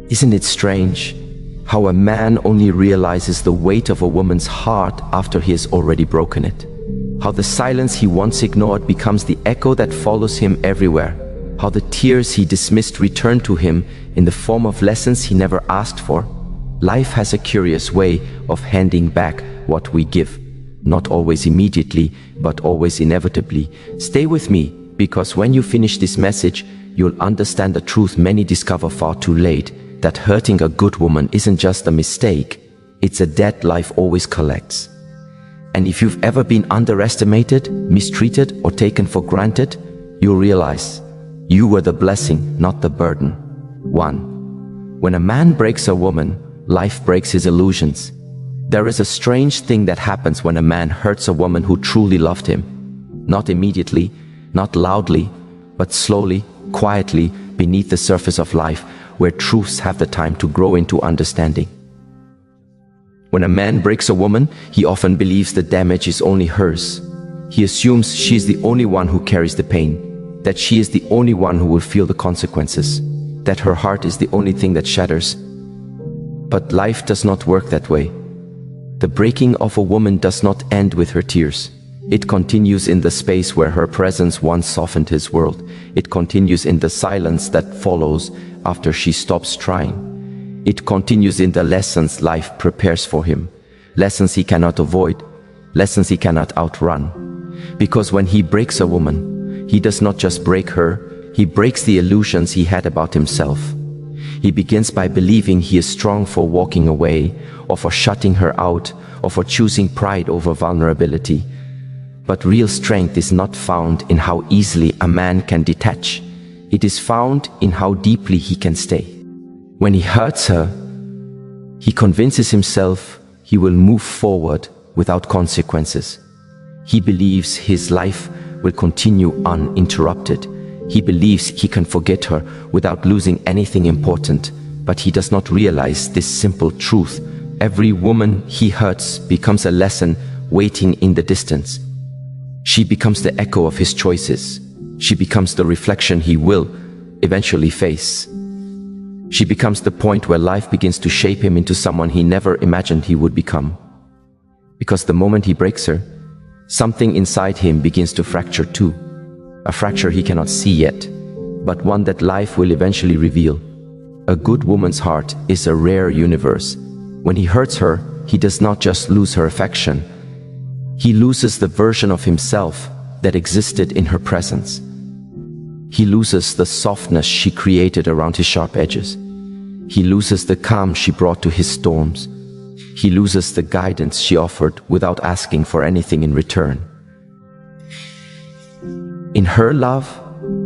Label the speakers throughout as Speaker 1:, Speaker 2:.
Speaker 1: Isn't it strange how a man only realizes the weight of a woman's heart after he has already broken it? How the silence he once ignored becomes the echo that follows him everywhere. How the tears he dismissed return to him in the form of lessons he never asked for. Life has a curious way of handing back what we give. Not always immediately, but always inevitably. Stay with me, because when you finish this message, you'll understand the truth many discover far too late. That hurting a good woman isn't just a mistake, it's a debt life always collects. And if you've ever been underestimated, mistreated, or taken for granted, you'll realize you were the blessing, not the burden. 1. When a man breaks a woman, life breaks his illusions. There is a strange thing that happens when a man hurts a woman who truly loved him. Not immediately, not loudly, but slowly, quietly, beneath the surface of life, where truths have the time to grow into understanding. When a man breaks a woman, he often believes the damage is only hers. He assumes she is the only one who carries the pain, that she is the only one who will feel the consequences, that her heart is the only thing that shatters. But life does not work that way. The breaking of a woman does not end with her tears. It continues in the space where her presence once softened his world. It continues in the silence that follows after she stops trying. It continues in the lessons life prepares for him. Lessons he cannot avoid. Lessons he cannot outrun. Because when he breaks a woman, he does not just break her, he breaks the illusions he had about himself. He begins by believing he is strong for walking away, or for shutting her out, or for choosing pride over vulnerability. But real strength is not found in how easily a man can detach. It is found in how deeply he can stay. When he hurts her, he convinces himself he will move forward without consequences. He believes his life will continue uninterrupted. He believes he can forget her without losing anything important. But he does not realize this simple truth. Every woman he hurts becomes a lesson waiting in the distance. She becomes the echo of his choices. She becomes the reflection he will eventually face. She becomes the point where life begins to shape him into someone he never imagined he would become. Because the moment he breaks her, something inside him begins to fracture too. A fracture he cannot see yet, but one that life will eventually reveal. A good woman's heart is a rare universe. When he hurts her, he does not just lose her affection. He loses the version of himself that existed in her presence. He loses the softness she created around his sharp edges. He loses the calm she brought to his storms. He loses the guidance she offered without asking for anything in return. In her love,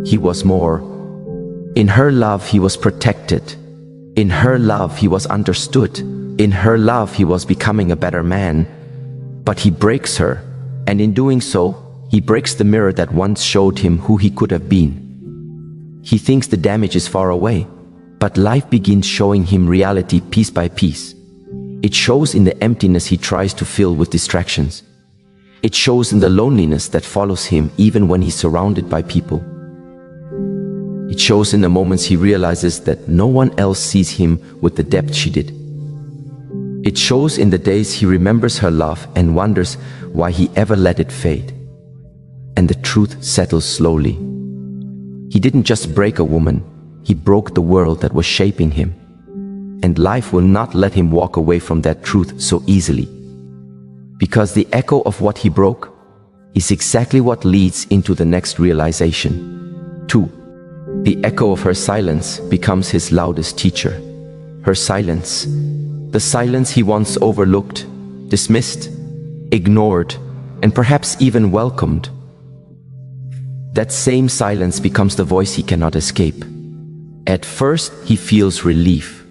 Speaker 1: he was more. In her love, he was protected. In her love, he was understood. In her love, he was becoming a better man. But he breaks her, and in doing so, he breaks the mirror that once showed him who he could have been. He thinks the damage is far away, but life begins showing him reality piece by piece. It shows in the emptiness he tries to fill with distractions. It shows in the loneliness that follows him even when he's surrounded by people. It shows in the moments he realizes that no one else sees him with the depth she did. It shows in the days he remembers her love and wonders why he ever let it fade. And the truth settles slowly. He didn't just break a woman, he broke the world that was shaping him. And life will not let him walk away from that truth so easily. Because the echo of what he broke is exactly what leads into the next realization. 2. The echo of her silence becomes his loudest teacher. Her silence. The silence he once overlooked, dismissed, ignored, and perhaps even welcomed. That same silence becomes the voice he cannot escape. At first, he feels relief.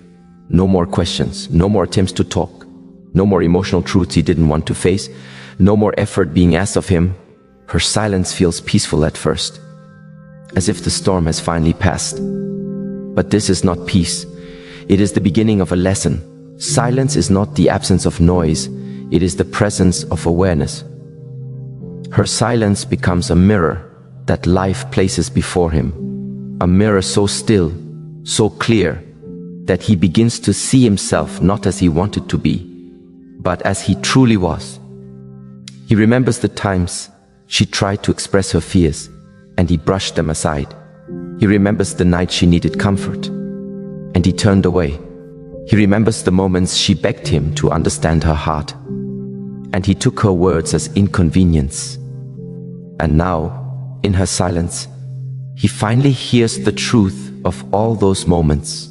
Speaker 1: No more questions, no more attempts to talk, no more emotional truths he didn't want to face, no more effort being asked of him. Her silence feels peaceful at first, as if the storm has finally passed. But this is not peace. It is the beginning of a lesson. Silence is not the absence of noise, it is the presence of awareness. Her silence becomes a mirror that life places before him. A mirror so still, so clear, that he begins to see himself not as he wanted to be, but as he truly was. He remembers the times she tried to express her fears, and he brushed them aside. He remembers the night she needed comfort, and he turned away. He remembers the moments she begged him to understand her heart, and he took her words as inconvenience. And now, in her silence, he finally hears the truth of all those moments.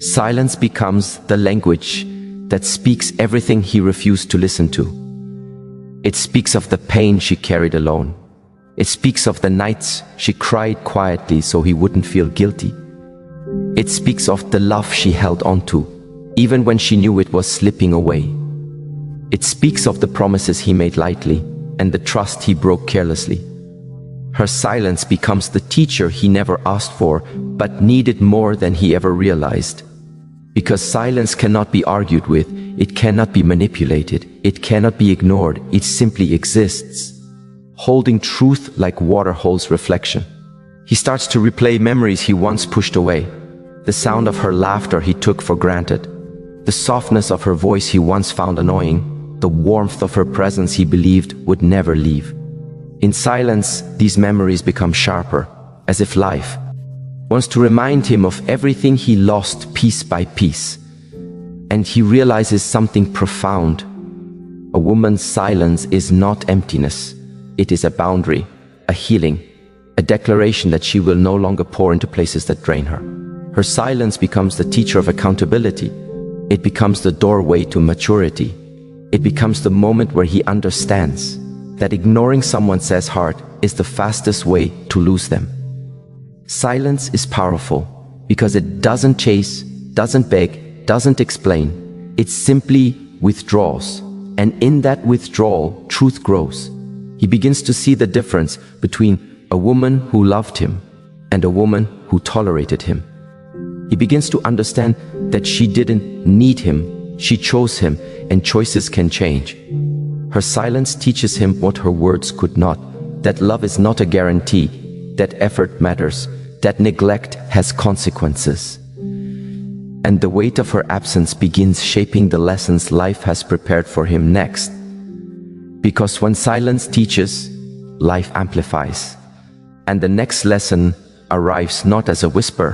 Speaker 1: Silence becomes the language that speaks everything he refused to listen to. It speaks of the pain she carried alone. It speaks of the nights she cried quietly so he wouldn't feel guilty. It speaks of the love she held onto, even when she knew it was slipping away. It speaks of the promises he made lightly and the trust he broke carelessly. Her silence becomes the teacher he never asked for, but needed more than he ever realized. Because silence cannot be argued with, it cannot be manipulated, it cannot be ignored, it simply exists, holding truth like water holds reflection. He starts to replay memories he once pushed away, the sound of her laughter he took for granted, the softness of her voice he once found annoying, the warmth of her presence he believed would never leave. In silence, these memories become sharper, as if life wants to remind him of everything he lost piece by piece. And he realizes something profound. A woman's silence is not emptiness. It is a boundary, a healing, a declaration that she will no longer pour into places that drain her. Her silence becomes the teacher of accountability. It becomes the doorway to maturity. It becomes the moment where he understands that ignoring someone else's heart is the fastest way to lose them. Silence is powerful because it doesn't chase, doesn't beg, doesn't explain. It simply withdraws. And in that withdrawal, truth grows. He begins to see the difference between a woman who loved him and a woman who tolerated him. He begins to understand that she didn't need him, she chose him, and choices can change. Her silence teaches him what her words could not, that love is not a guarantee, that effort matters, that neglect has consequences. And the weight of her absence begins shaping the lessons life has prepared for him next. Because when silence teaches, life amplifies. And the next lesson arrives not as a whisper,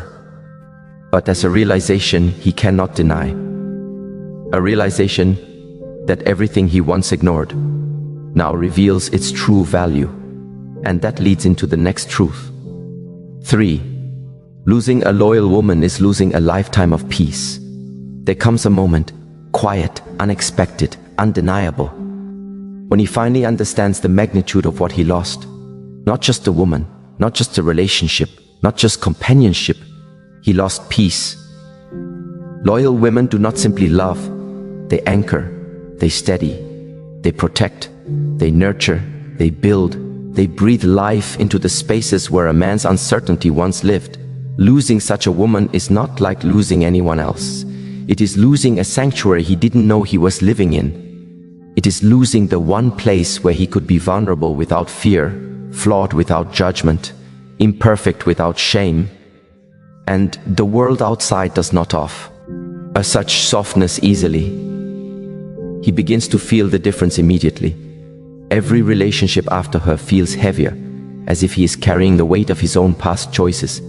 Speaker 1: but as a realization he cannot deny. A realization that everything he once ignored now reveals its true value. And that leads into the next truth. 3. Losing a loyal woman is losing a lifetime of peace. There comes a moment, quiet, unexpected, undeniable, when he finally understands the magnitude of what he lost. Not just a woman, not just a relationship, not just companionship. He lost peace. Loyal women do not simply love, they anchor, they steady, they protect, they nurture, they build, they breathe life into the spaces where a man's uncertainty once lived. Losing such a woman is not like losing anyone else. It is losing a sanctuary he didn't know he was living in. It is losing the one place where he could be vulnerable without fear, flawed without judgment, imperfect without shame. And the world outside does not offer such softness easily. He begins to feel the difference immediately. Every relationship after her feels heavier, as if he is carrying the weight of his own past choices.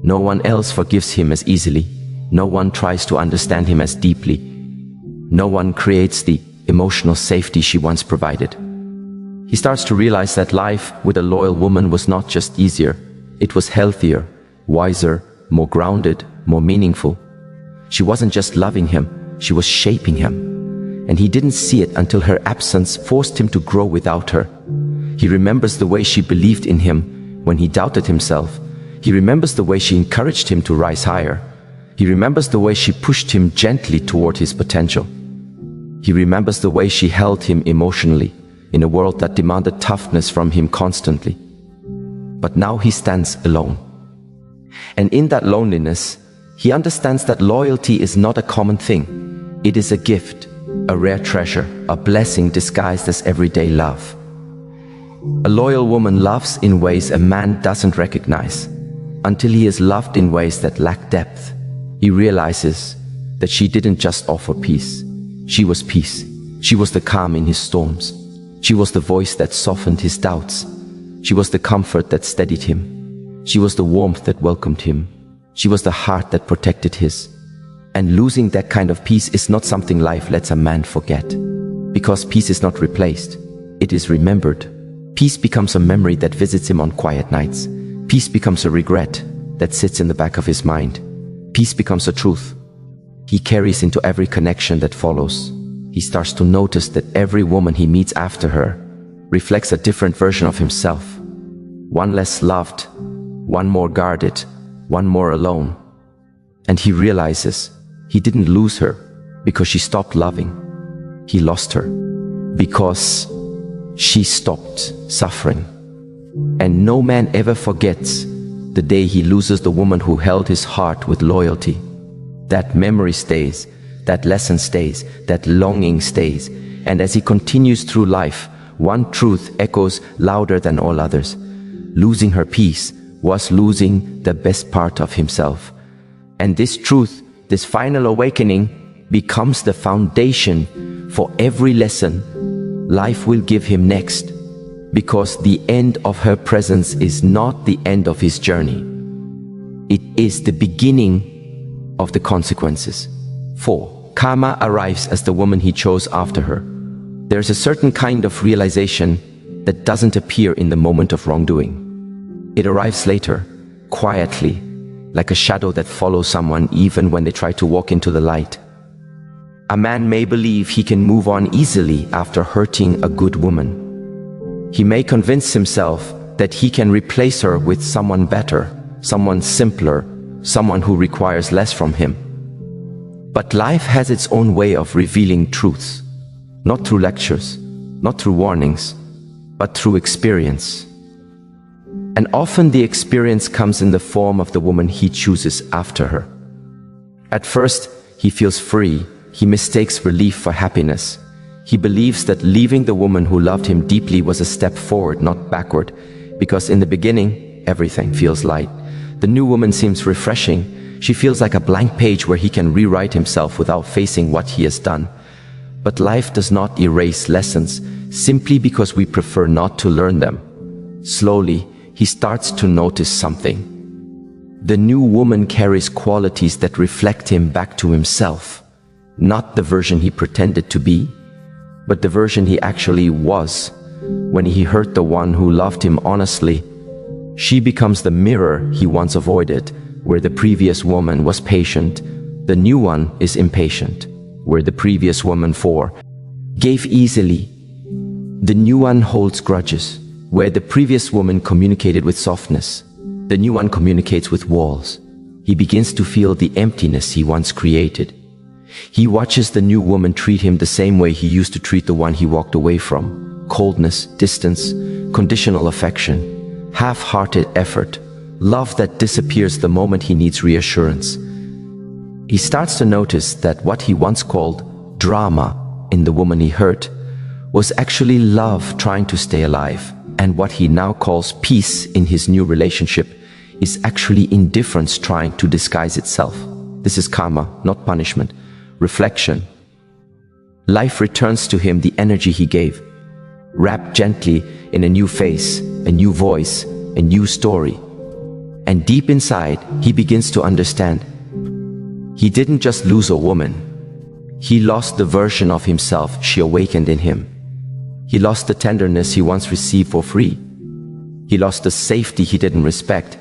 Speaker 1: No one else forgives him as easily. No one tries to understand him as deeply. No one creates the emotional safety she once provided. He starts to realize that life with a loyal woman was not just easier. It was healthier, wiser, more grounded, more meaningful. She wasn't just loving him, she was shaping him. And he didn't see it until her absence forced him to grow without her. He remembers the way she believed in him when he doubted himself. He remembers the way she encouraged him to rise higher. He remembers the way she pushed him gently toward his potential. He remembers the way she held him emotionally in a world that demanded toughness from him constantly. But now he stands alone. And in that loneliness, he understands that loyalty is not a common thing. It is a gift, a rare treasure, a blessing disguised as everyday love. A loyal woman loves in ways a man doesn't recognize, until he is loved in ways that lack depth. He realizes that she didn't just offer peace. She was peace. She was the calm in his storms. She was the voice that softened his doubts. She was the comfort that steadied him. She was the warmth that welcomed him. She was the heart that protected his. And losing that kind of peace is not something life lets a man forget. Because peace is not replaced, it is remembered. Peace becomes a memory that visits him on quiet nights. Peace becomes a regret that sits in the back of his mind. Peace becomes a truth he carries into every connection that follows. He starts to notice that every woman he meets after her reflects a different version of himself. One less loved, one more guarded, one more alone. And he realizes he didn't lose her because she stopped loving. He lost her because she stopped suffering. And no man ever forgets the day he loses the woman who held his heart with loyalty. That memory stays, that lesson stays, that longing stays. And as he continues through life, one truth echoes louder than all others. Losing her peace was losing the best part of himself. And this truth, this final awakening, becomes the foundation for every lesson life will give him next. Because the end of her presence is not the end of his journey. It is the beginning of the consequences. 4. Karma arrives as the woman he chose after her. There's a certain kind of realization that doesn't appear in the moment of wrongdoing. It arrives later, quietly, like a shadow that follows someone even when they try to walk into the light. A man may believe he can move on easily after hurting a good woman. He may convince himself that he can replace her with someone better, someone simpler, someone who requires less from him. But life has its own way of revealing truths, not through lectures, not through warnings, but through experience. And often the experience comes in the form of the woman he chooses after her. At first, he feels free. He mistakes relief for happiness. He believes that leaving the woman who loved him deeply was a step forward, not backward, because in the beginning, everything feels light. The new woman seems refreshing. She feels like a blank page where he can rewrite himself without facing what he has done. But life does not erase lessons simply because we prefer not to learn them. Slowly, he starts to notice something. The new woman carries qualities that reflect him back to himself. Not the version he pretended to be, but the version he actually was when he hurt the one who loved him honestly. She becomes the mirror he once avoided. Where the previous woman was patient, the new one is impatient. Where the previous woman gave easily, the new one holds grudges. Where the previous woman communicated with softness, the new one communicates with walls. He begins to feel the emptiness he once created. He watches the new woman treat him the same way he used to treat the one he walked away from. Coldness, distance, conditional affection, half-hearted effort, love that disappears the moment he needs reassurance. He starts to notice that what he once called drama in the woman he hurt was actually love trying to stay alive. And what he now calls peace in his new relationship is actually indifference trying to disguise itself. This is karma, not punishment. Reflection. Life returns to him the energy he gave, wrapped gently in a new face, a new voice, a new story. And deep inside, he begins to understand. He didn't just lose a woman. He lost the version of himself she awakened in him. He lost the tenderness he once received for free. He lost the safety he didn't respect.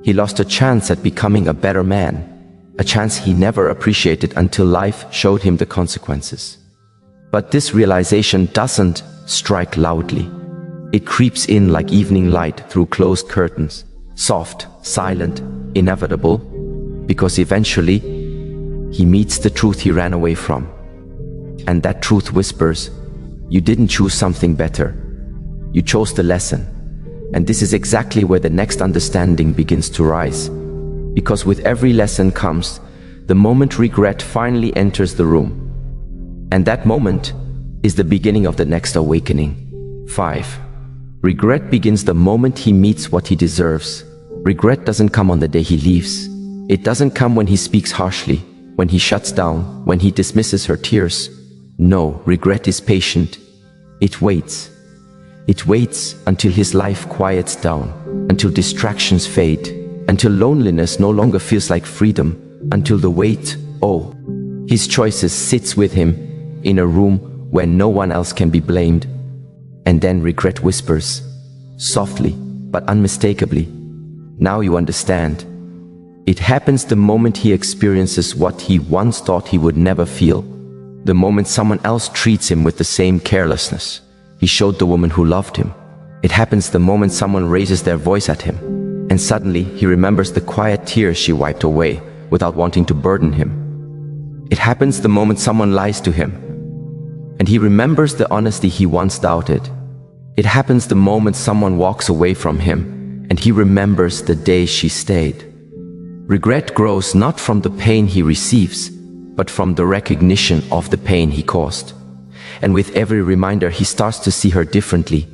Speaker 1: He lost a chance at becoming a better man. A chance he never appreciated until life showed him the consequences. But this realization doesn't strike loudly. It creeps in like evening light through closed curtains, soft, silent, inevitable, because eventually he meets the truth he ran away from. And that truth whispers, "You didn't choose something better. You chose the lesson." And this is exactly where the next understanding begins to rise. Because with every lesson comes the moment regret finally enters the room. And that moment is the beginning of the next awakening. 5. Regret begins the moment he meets what he deserves. Regret doesn't come on the day he leaves. It doesn't come when he speaks harshly, when he shuts down, when he dismisses her tears. No, regret is patient. It waits. It waits until his life quiets down, until distractions fade, until loneliness no longer feels like freedom, until the weight, his choices sits with him in a room where no one else can be blamed. And then regret whispers, softly but unmistakably, "Now you understand." It happens the moment he experiences what he once thought he would never feel, the moment someone else treats him with the same carelessness he showed the woman who loved him. It happens the moment someone raises their voice at him, and suddenly he remembers the quiet tears she wiped away without wanting to burden him. It happens the moment someone lies to him, and he remembers the honesty he once doubted. It happens the moment someone walks away from him, and he remembers the day she stayed. Regret grows not from the pain he receives, but from the recognition of the pain he caused. And with every reminder, he starts to see her differently.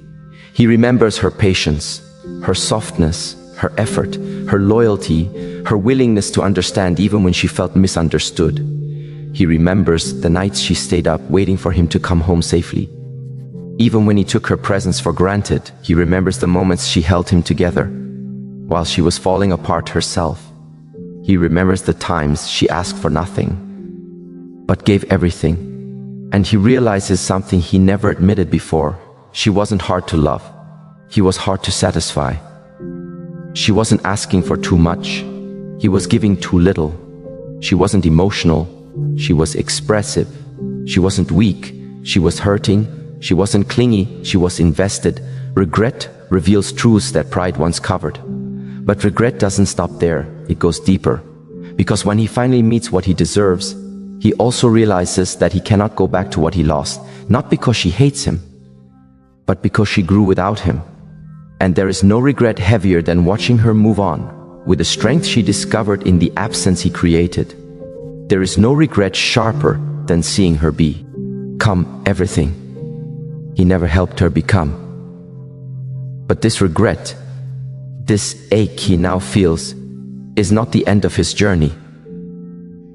Speaker 1: He remembers her patience, her softness, her effort, her loyalty, her willingness to understand even when she felt misunderstood. He remembers the nights she stayed up waiting for him to come home safely. Even when he took her presence for granted, he remembers the moments she held him together while she was falling apart herself. He remembers the times she asked for nothing, but gave everything. And he realizes something he never admitted before. She wasn't hard to love. He was hard to satisfy. She wasn't asking for too much. He was giving too little. She wasn't emotional. She was expressive. She wasn't weak. She was hurting. She wasn't clingy. She was invested. Regret reveals truths that pride once covered. But regret doesn't stop there. It goes deeper. Because when he finally meets what he deserves, he also realizes that he cannot go back to what he lost, not because she hates him, but because she grew without him. And there is no regret heavier than watching her move on with the strength she discovered in the absence he created. There is no regret sharper than seeing her become everything he never helped her become. But this regret, this ache he now feels, is not the end of his journey.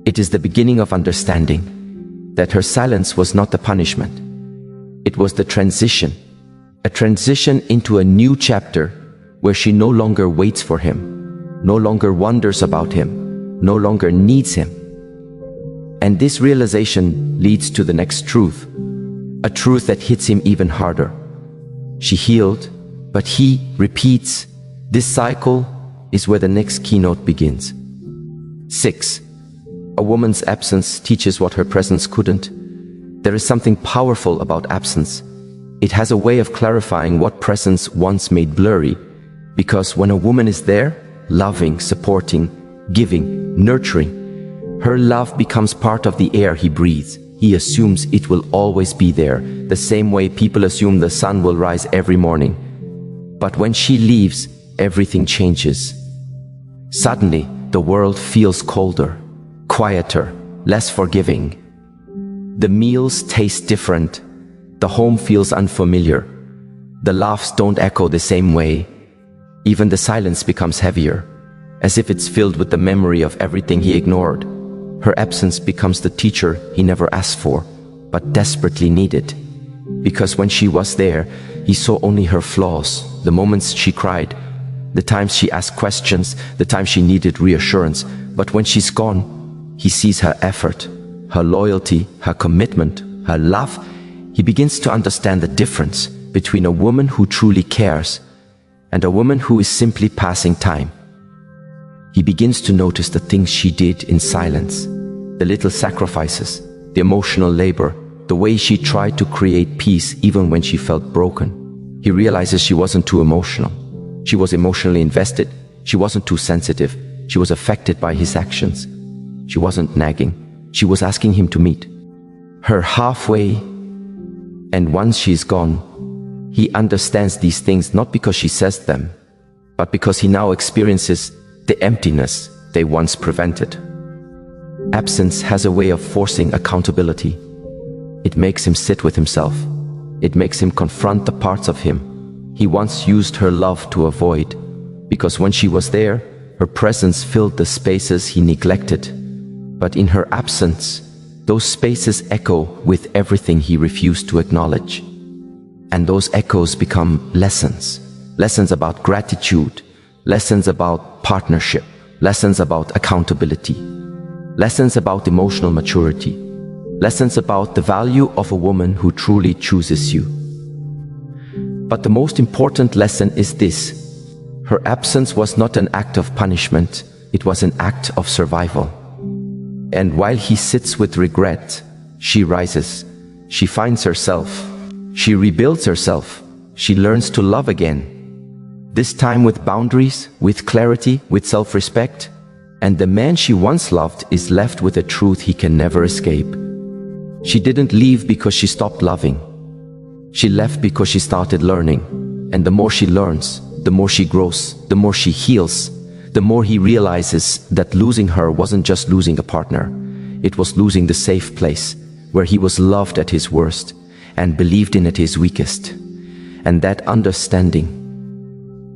Speaker 1: It is the beginning of understanding that her silence was not the punishment. It was the transition, a transition into a new chapter where she no longer waits for him, no longer wonders about him, no longer needs him. And this realization leads to the next truth, a truth that hits him even harder. She healed, but he repeats. This cycle is where the next keynote begins. 6. A woman's absence teaches what her presence couldn't. There is something powerful about absence. It has a way of clarifying what presence once made blurry, because when a woman is there, loving, supporting, giving, nurturing, her love becomes part of the air he breathes. He assumes it will always be there, the same way people assume the sun will rise every morning. But when she leaves, everything changes. Suddenly, the world feels colder, quieter, less forgiving. The meals taste different. The home feels unfamiliar. The laughs don't echo the same way. Even the silence becomes heavier, as if it's filled with the memory of everything he ignored. Her absence becomes the teacher he never asked for, but desperately needed. Because when she was there, he saw only her flaws, the moments she cried, the times she asked questions, the times she needed reassurance. But when she's gone, he sees her effort, her loyalty, her commitment, her love. He begins to understand the difference between a woman who truly cares and a woman who is simply passing time. He begins to notice the things she did in silence, the little sacrifices, the emotional labor, the way she tried to create peace even when she felt broken. He realizes she wasn't too emotional. She was emotionally invested. She wasn't too sensitive. She was affected by his actions. She wasn't nagging. She was asking him to meet her halfway. And once she's gone, he understands these things not because she says them, but because he now experiences the emptiness they once prevented. Absence has a way of forcing accountability. It makes him sit with himself. It makes him confront the parts of him he once used her love to avoid. Because when she was there, Her presence filled the spaces he neglected, but in her absence, those spaces echo with everything he refused to acknowledge. And those echoes become lessons. Lessons about gratitude, lessons about partnership, lessons about accountability, lessons about emotional maturity, lessons about the value of a woman who truly chooses you. But the most important lesson is this: her absence was not an act of punishment, it was an act of survival. And while he sits with regret, she rises, she finds herself, she rebuilds herself, she learns to love again. This time with boundaries, with clarity, with self-respect. And the man she once loved is left with a truth he can never escape. She didn't leave because she stopped loving. She left because she started learning. And the more she learns, the more she grows, the more she heals, the more he realizes that losing her wasn't just losing a partner. It was losing the safe place where he was loved at his worst and believed in at his weakest. And that understanding,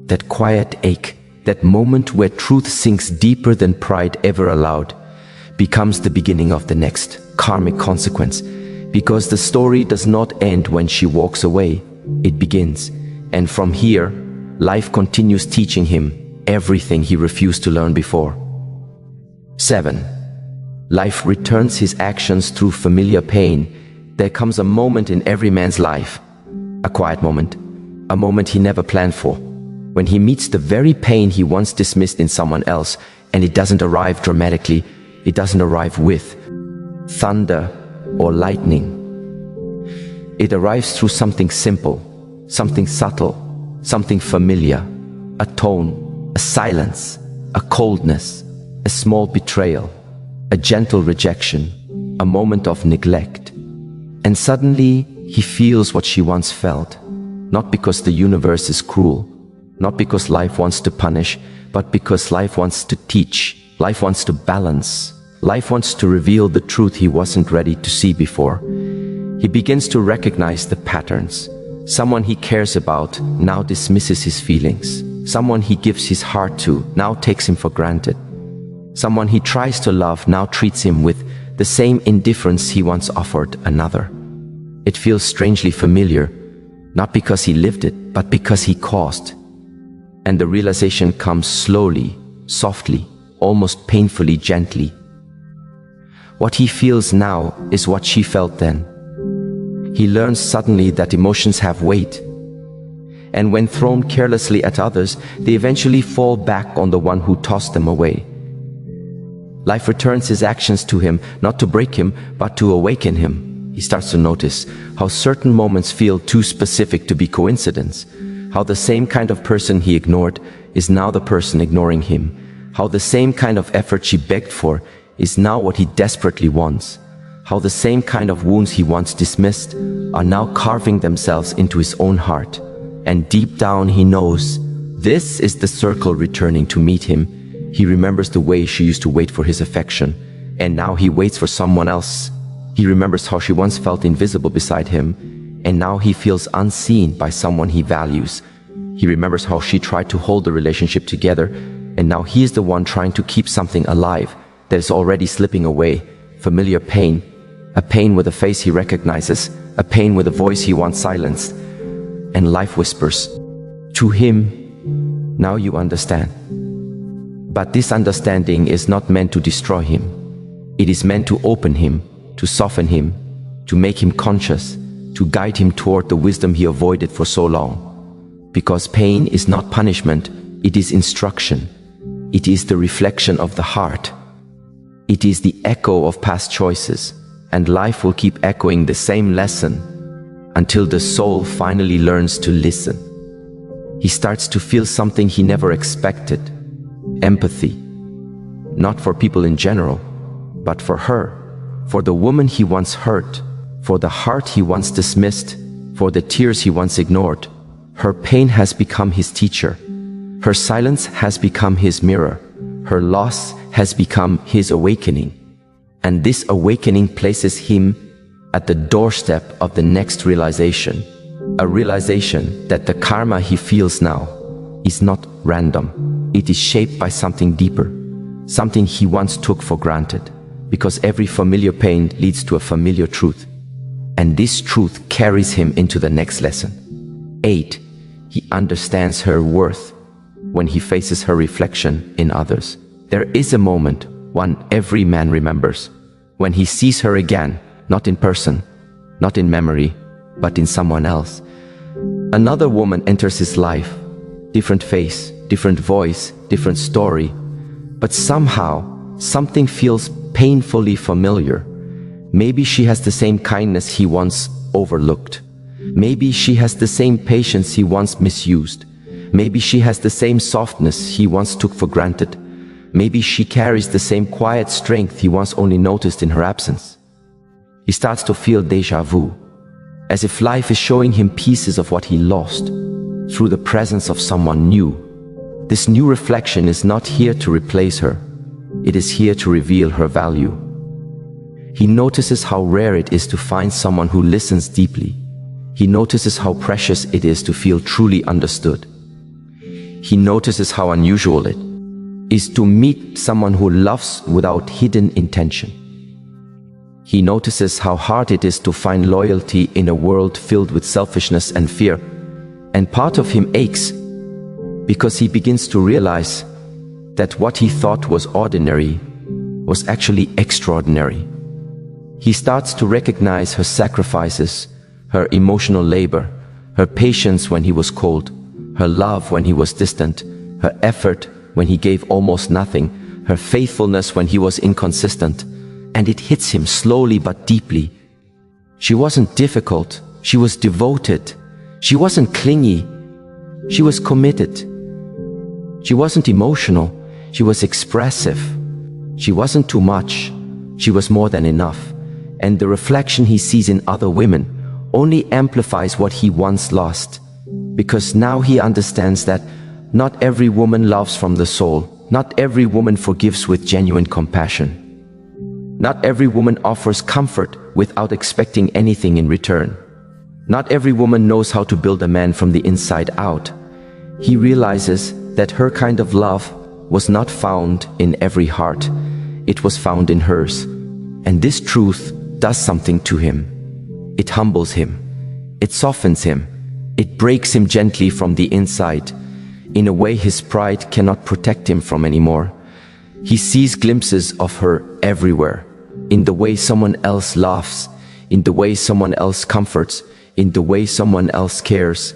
Speaker 1: that quiet ache, that moment where truth sinks deeper than pride ever allowed, becomes the beginning of the next karmic consequence. Because the story does not end when she walks away, it begins. And from here, life continues teaching him everything he refused to learn before. 7. Life returns his actions through familiar pain. There comes a moment in every man's life, a quiet moment, a moment he never planned for, when he meets the very pain he once dismissed in someone else, and it doesn't arrive dramatically, it doesn't arrive with thunder or lightning. It arrives through something simple, something subtle, something familiar, a tone, a silence, a coldness, a small betrayal, a gentle rejection, a moment of neglect. And suddenly he feels what she once felt, not because the universe is cruel, not because life wants to punish, but because life wants to teach, life wants to balance, life wants to reveal the truth he wasn't ready to see before. He begins to recognize the patterns. Someone he cares about now dismisses his feelings. Someone he gives his heart to now takes him for granted. Someone he tries to love now treats him with the same indifference he once offered another. It feels strangely familiar, not because he lived it, but because he caused. And the realization comes slowly, softly, almost painfully gently. What he feels now is what she felt then. He learns suddenly that emotions have weight. And when thrown carelessly at others, they eventually fall back on the one who tossed them away. Life returns his actions to him, not to break him, but to awaken him. He starts to notice how certain moments feel too specific to be coincidence. How the same kind of person he ignored is now the person ignoring him. How the same kind of effort she begged for is now what he desperately wants. How the same kind of wounds he once dismissed are now carving themselves into his own heart. And deep down he knows this is the circle returning to meet him. He remembers the way she used to wait for his affection, and now he waits for someone else. He remembers how she once felt invisible beside him, and now he feels unseen by someone he values. He remembers how she tried to hold the relationship together, and now he is the one trying to keep something alive that is already slipping away. Familiar pain, a pain with a face he recognizes, a pain with a voice he once silenced. And life whispers to him, "Now you understand." But this understanding is not meant to destroy him. It is meant to open him, to soften him, to make him conscious, to guide him toward the wisdom he avoided for so long. Because pain is not punishment, it is instruction. It is the reflection of the heart. It is the echo of past choices, and life will keep echoing the same lesson until the soul finally learns to listen. He starts to feel something he never expected: empathy. Not for people in general, but for her, for the woman he once hurt, for the heart he once dismissed, for the tears he once ignored. Her pain has become his teacher. Her silence has become his mirror. Her loss has become his awakening. And this awakening places him at the doorstep of the next realization. A realization that the karma he feels now is not random. it is shaped by something deeper, something he once took for granted, because every familiar pain leads to a familiar truth. And this truth carries him into the next lesson. 8. He understands her worth when he faces her reflection in others. There is a moment, one every man remembers, when he sees her again, not in person, not in memory, but in someone else. Another woman enters his life, different face, different voice, different story, but somehow something feels painfully familiar. Maybe she has the same kindness he once overlooked. Maybe she has the same patience he once misused. Maybe she has the same softness he once took for granted. Maybe she carries the same quiet strength he once only noticed in her absence. He starts to feel déjà vu, as if life is showing him pieces of what he lost through the presence of someone new. This new reflection is not here to replace her. It is here to reveal her value. He notices how rare it is to find someone who listens deeply. He notices how precious it is to feel truly understood. He notices how unusual it is to meet someone who loves without hidden intention. He notices how hard it is to find loyalty in a world filled with selfishness and fear. And part of him aches because he begins to realize that what he thought was ordinary was actually extraordinary. He starts to recognize her sacrifices, her emotional labor, her patience when he was cold, her love when he was distant, her effort when he gave almost nothing, her faithfulness when he was inconsistent. And it hits him slowly but deeply. She wasn't difficult, she was devoted. She wasn't clingy, she was committed. She wasn't emotional, she was expressive. She wasn't too much, she was more than enough. And the reflection he sees in other women only amplifies what he once lost. Because now he understands that not every woman loves from the soul, not every woman forgives with genuine compassion. Not every woman offers comfort without expecting anything in return. Not every woman knows how to build a man from the inside out. He realizes that her kind of love was not found in every heart. It was found in hers. And this truth does something to him. It humbles him. It softens him. It breaks him gently from the inside, in a way his pride cannot protect him from anymore. He sees glimpses of her everywhere, in the way someone else laughs, in the way someone else comforts, in the way someone else cares.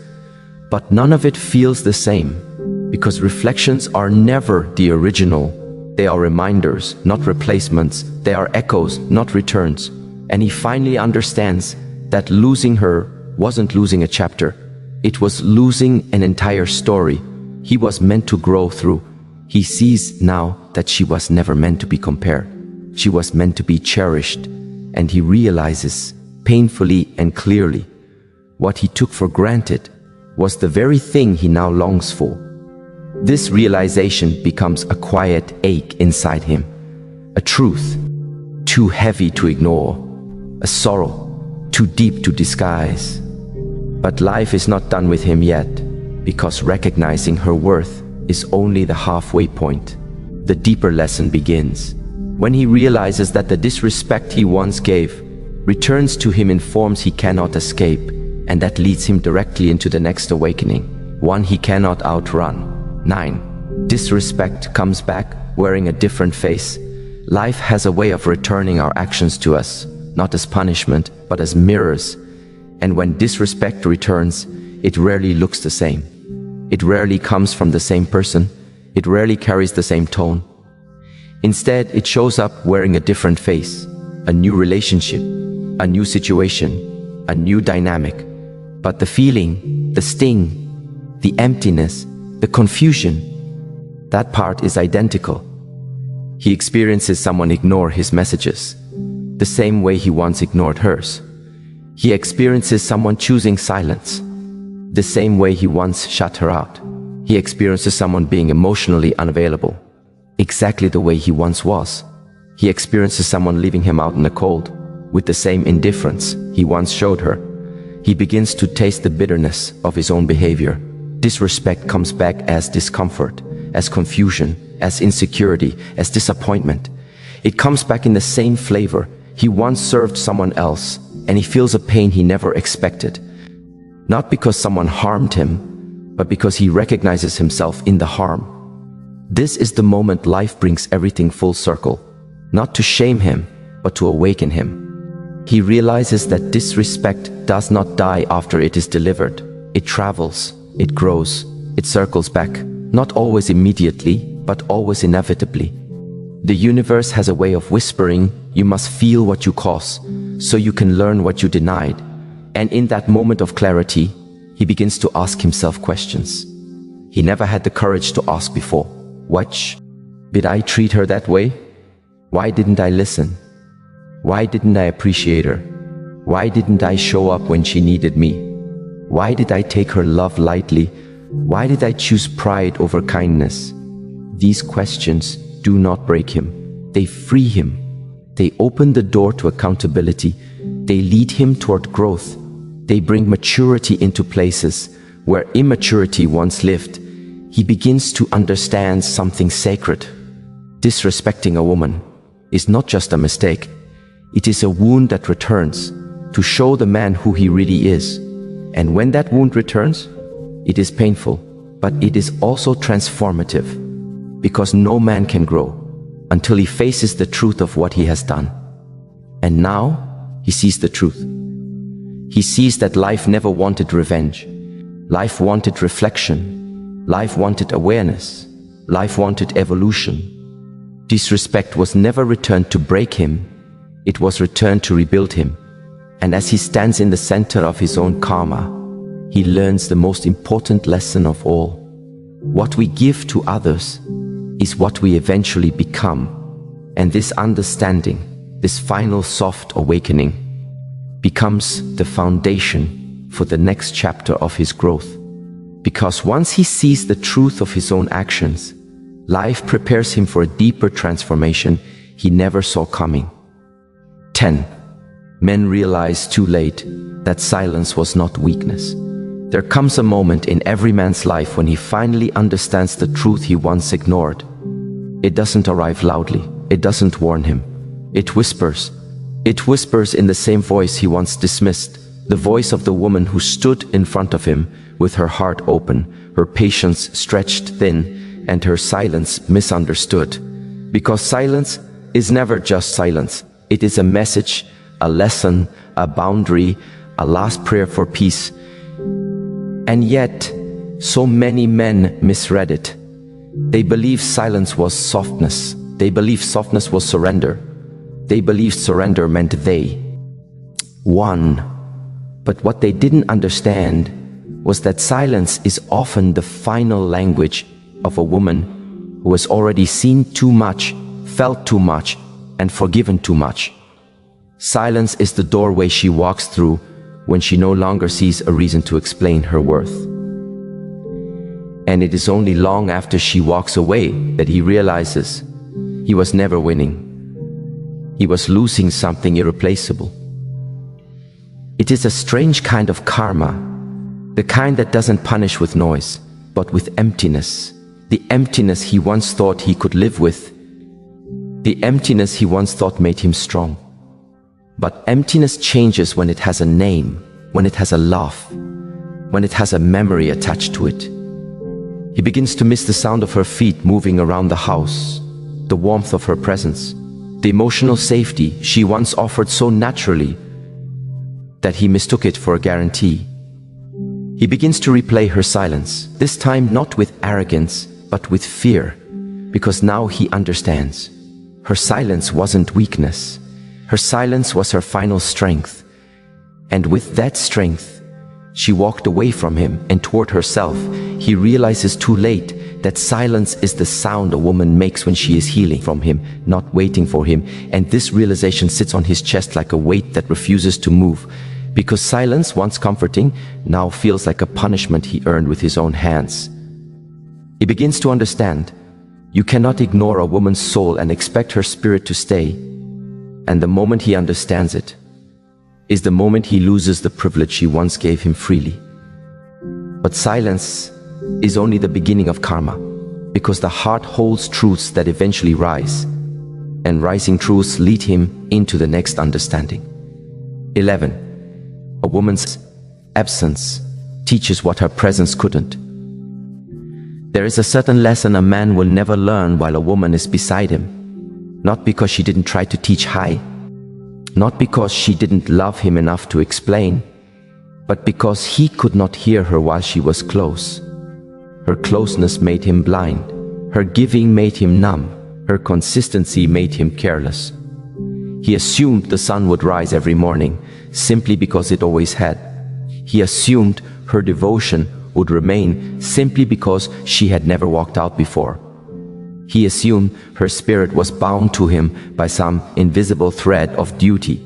Speaker 1: But none of it feels the same, because reflections are never the original. They are reminders, not replacements. They are echoes, not returns. And he finally understands that losing her wasn't losing a chapter. It was losing an entire story he was meant to grow through. He sees now that she was never meant to be compared. She was meant to be cherished. And he realizes, painfully and clearly, what he took for granted was the very thing he now longs for. This realization becomes a quiet ache inside him, a truth too heavy to ignore, a sorrow too deep to disguise. But life is not done with him yet, because recognizing her worth is only the halfway point. The deeper lesson begins when he realizes that the disrespect he once gave returns to him in forms he cannot escape, and that leads him directly into the next awakening, one he cannot outrun. 9. Disrespect comes back wearing a different face. Life has a way of returning our actions to us, not as punishment, but as mirrors. And when disrespect returns, it rarely looks the same. It rarely comes from the same person. It rarely carries the same tone. Instead, it shows up wearing a different face, a new relationship, a new situation, a new dynamic. But the feeling, the sting, the emptiness, the confusion, that part is identical. He experiences someone ignore his messages, the same way he once ignored hers. He experiences someone choosing silence, the same way he once shut her out. He experiences someone being emotionally unavailable, exactly the way he once was. He experiences someone leaving him out in the cold, with the same indifference he once showed her. He begins to taste the bitterness of his own behavior. Disrespect comes back as discomfort, as confusion, as insecurity, as disappointment. It comes back in the same flavor. He once served someone else, and he feels a pain he never expected. Not because someone harmed him, but because he recognizes himself in the harm. This is the moment life brings everything full circle, not to shame him, but to awaken him. He realizes that disrespect does not die after it is delivered. It travels, it grows, it circles back, not always immediately, but always inevitably. The universe has a way of whispering, you must feel what you cause, so you can learn what you denied. And in that moment of clarity, he begins to ask himself questions he never had the courage to ask before. What? Did I treat her that way? Why didn't I listen? Why didn't I appreciate her? Why didn't I show up when she needed me? Why did I take her love lightly? Why did I choose pride over kindness? These questions do not break him. They free him. They open the door to accountability. They lead him toward growth. They bring maturity into places where immaturity once lived. He begins to understand something sacred. Disrespecting a woman is not just a mistake. It is a wound that returns to show the man who he really is. And when that wound returns, it is painful, but it is also transformative, because no man can grow until he faces the truth of what he has done. And now he sees the truth. He sees that life never wanted revenge. Life wanted reflection. Life wanted awareness. Life wanted evolution. Disrespect was never returned to break him. It was returned to rebuild him. And as he stands in the center of his own karma, he learns the most important lesson of all. What we give to others is what we eventually become. And this understanding, this final soft awakening, becomes the foundation for the next chapter of his growth. Because once he sees the truth of his own actions, life prepares him for a deeper transformation he never saw coming. 10. Men realize too late that silence was not weakness. There comes a moment in every man's life when he finally understands the truth he once ignored. It doesn't arrive loudly. It doesn't warn him. It whispers. It whispers in the same voice he once dismissed, the voice of the woman who stood in front of him with her heart open, her patience stretched thin, and her silence misunderstood. Because silence is never just silence. It is a message, a lesson, a boundary, a last prayer for peace. And yet, so many men misread it. They believed silence was softness. They believed softness was surrender. They believed surrender meant they won. But what they didn't understand was that silence is often the final language of a woman who has already seen too much, felt too much, and forgiven too much. Silence is the doorway she walks through when she no longer sees a reason to explain her worth. And it is only long after she walks away that he realizes he was never winning. He was losing something irreplaceable. It is a strange kind of karma, the kind that doesn't punish with noise, but with emptiness. The emptiness he once thought he could live with. The emptiness he once thought made him strong. But emptiness changes when it has a name, when it has a laugh, when it has a memory attached to it. He begins to miss the sound of her feet moving around the house, the warmth of her presence, the emotional safety she once offered so naturally that he mistook it for a guarantee. He begins to replay her silence, this time not with arrogance, but with fear, because now he understands. Her silence wasn't weakness. Her silence was her final strength. And with that strength, she walked away from him and toward herself. He realizes too late that silence is the sound a woman makes when she is healing from him, not waiting for him. And this realization sits on his chest like a weight that refuses to move. Because silence, once comforting, now feels like a punishment he earned with his own hands. He begins to understand. You cannot ignore a woman's soul and expect her spirit to stay. And the moment he understands it is the moment he loses the privilege she once gave him freely. But silence is only the beginning of karma, Because the heart holds truths that eventually rise, and rising truths lead him into the next understanding. 11. A woman's absence teaches what her presence couldn't. There is a certain lesson a man will never learn while a woman is beside him, not because she didn't try to teach high, not because she didn't love him enough to explain, but because he could not hear her while she was close. Her closeness made him blind, her giving made him numb, her consistency made him careless. He assumed the sun would rise every morning, simply because it always had. He assumed her devotion would remain simply because she had never walked out before. He assumed her spirit was bound to him by some invisible thread of duty.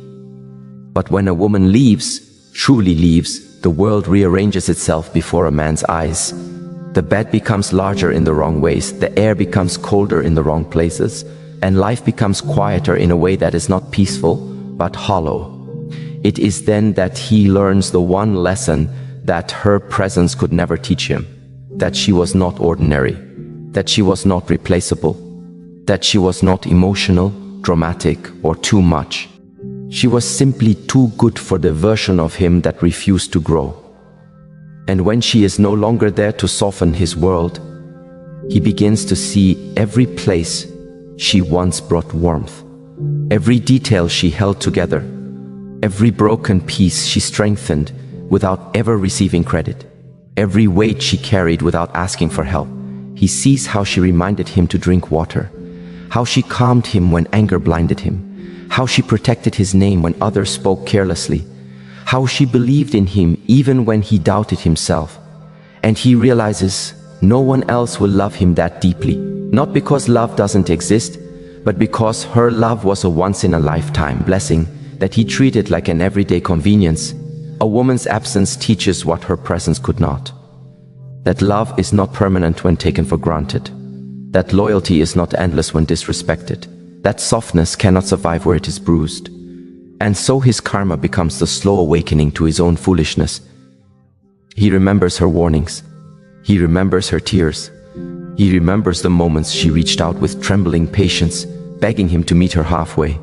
Speaker 1: But when a woman leaves, truly leaves, the world rearranges itself before a man's eyes. The bed becomes larger in the wrong ways, the air becomes colder in the wrong places, and life becomes quieter in a way that is not peaceful, but hollow. It is then that he learns the one lesson that her presence could never teach him, that she was not ordinary, that she was not replaceable, that she was not emotional, dramatic, or too much. She was simply too good for the version of him that refused to grow. And when she is no longer there to soften his world, he begins to see every place she once brought warmth, every detail she held together, every broken piece she strengthened without ever receiving credit, every weight she carried without asking for help. He sees how she reminded him to drink water, how she calmed him when anger blinded him, how she protected his name when others spoke carelessly, how she believed in him even when he doubted himself. And he realizes no one else will love him that deeply, not because love doesn't exist, but because her love was a once-in-a-lifetime blessing that he treated like an everyday convenience. A woman's absence teaches what her presence could not. That love is not permanent when taken for granted. That loyalty is not endless when disrespected. That softness cannot survive where it is bruised. And so his karma becomes the slow awakening to his own foolishness. He remembers her warnings. He remembers her tears. He remembers the moments she reached out with trembling patience, begging him to meet her halfway.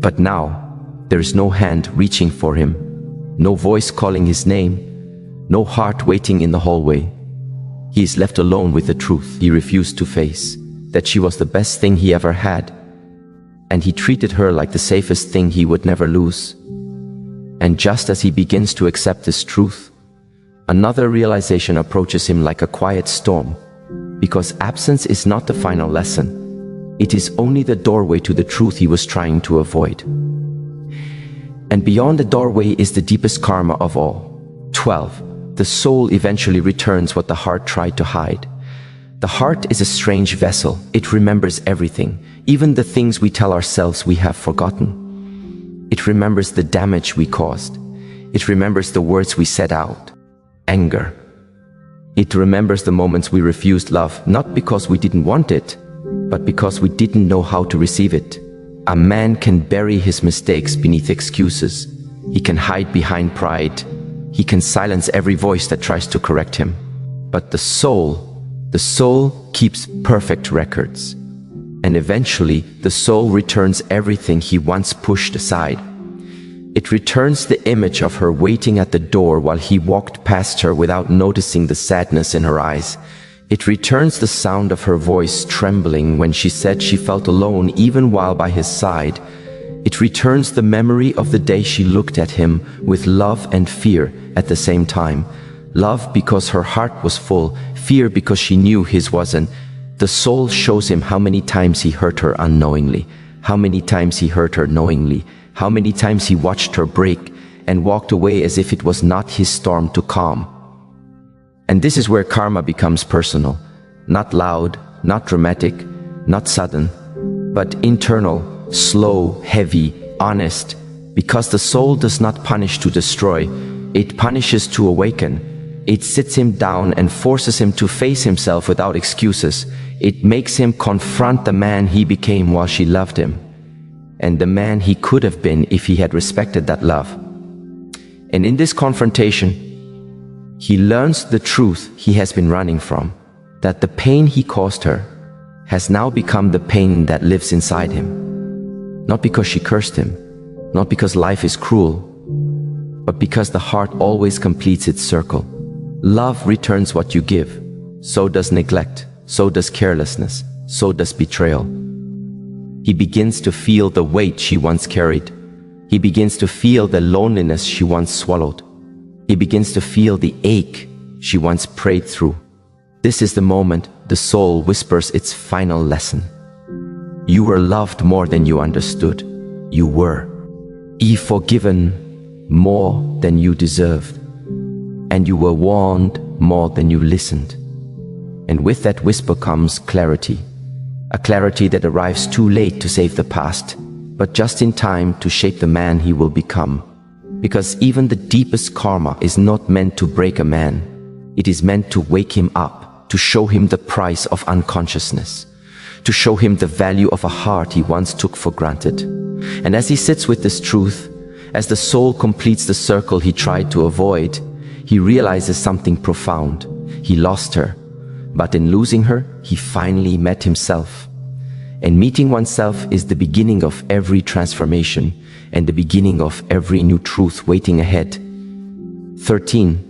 Speaker 1: But now, there is no hand reaching for him, no voice calling his name, no heart waiting in the hallway. He is left alone with the truth he refused to face, that she was the best thing he ever had, and he treated her like the safest thing he would never lose. And just as he begins to accept this truth, another realization approaches him like a quiet storm, because absence is not the final lesson. It is only the doorway to the truth he was trying to avoid. And beyond the doorway is the deepest karma of all. 12. The soul eventually returns what the heart tried to hide. The heart is a strange vessel. It remembers everything, even the things we tell ourselves we have forgotten. It remembers the damage we caused. It remembers the words we said out. Anger. It remembers the moments we refused love, not because we didn't want it, but because we didn't know how to receive it. A man can bury his mistakes beneath excuses. He can hide behind pride. He can silence every voice that tries to correct him. But the soul keeps perfect records. And eventually, the soul returns everything he once pushed aside. It returns the image of her waiting at the door while he walked past her without noticing the sadness in her eyes. It returns the sound of her voice trembling when she said she felt alone even while by his side. It returns the memory of the day she looked at him with love and fear at the same time. Love because her heart was full, fear because she knew his wasn't. The soul shows him how many times he hurt her unknowingly, how many times he hurt her knowingly, how many times he watched her break and walked away as if it was not his storm to calm. And this is where karma becomes personal, not loud, not dramatic, not sudden, but internal, slow, heavy, honest, because the soul does not punish to destroy, it punishes to awaken. It sits him down and forces him to face himself without excuses. It makes him confront the man he became while she loved him, and the man he could have been if he had respected that love. And in this confrontation, he learns the truth he has been running from. that the pain he caused her has now become the pain that lives inside him. Not because she cursed him, not because life is cruel, but because the heart always completes its circle. Love returns what you give. So does neglect, so does carelessness, so does betrayal. He begins to feel the weight she once carried. He begins to feel the loneliness she once swallowed. He begins to feel the ache she once prayed through. This is the moment the soul whispers its final lesson. You were loved more than you understood. You were. Forgiven more than you deserved. And you were warned more than you listened. And with that whisper comes clarity. A clarity that arrives too late to save the past, but just in time to shape the man he will become. Because even the deepest karma is not meant to break a man. It is meant to wake him up, to show him the price of unconsciousness, to show him the value of a heart he once took for granted. And as he sits with this truth, as the soul completes the circle he tried to avoid, he realizes something profound. He lost her, but in losing her, he finally met himself. And meeting oneself is the beginning of every transformation and the beginning of every new truth waiting ahead. 13.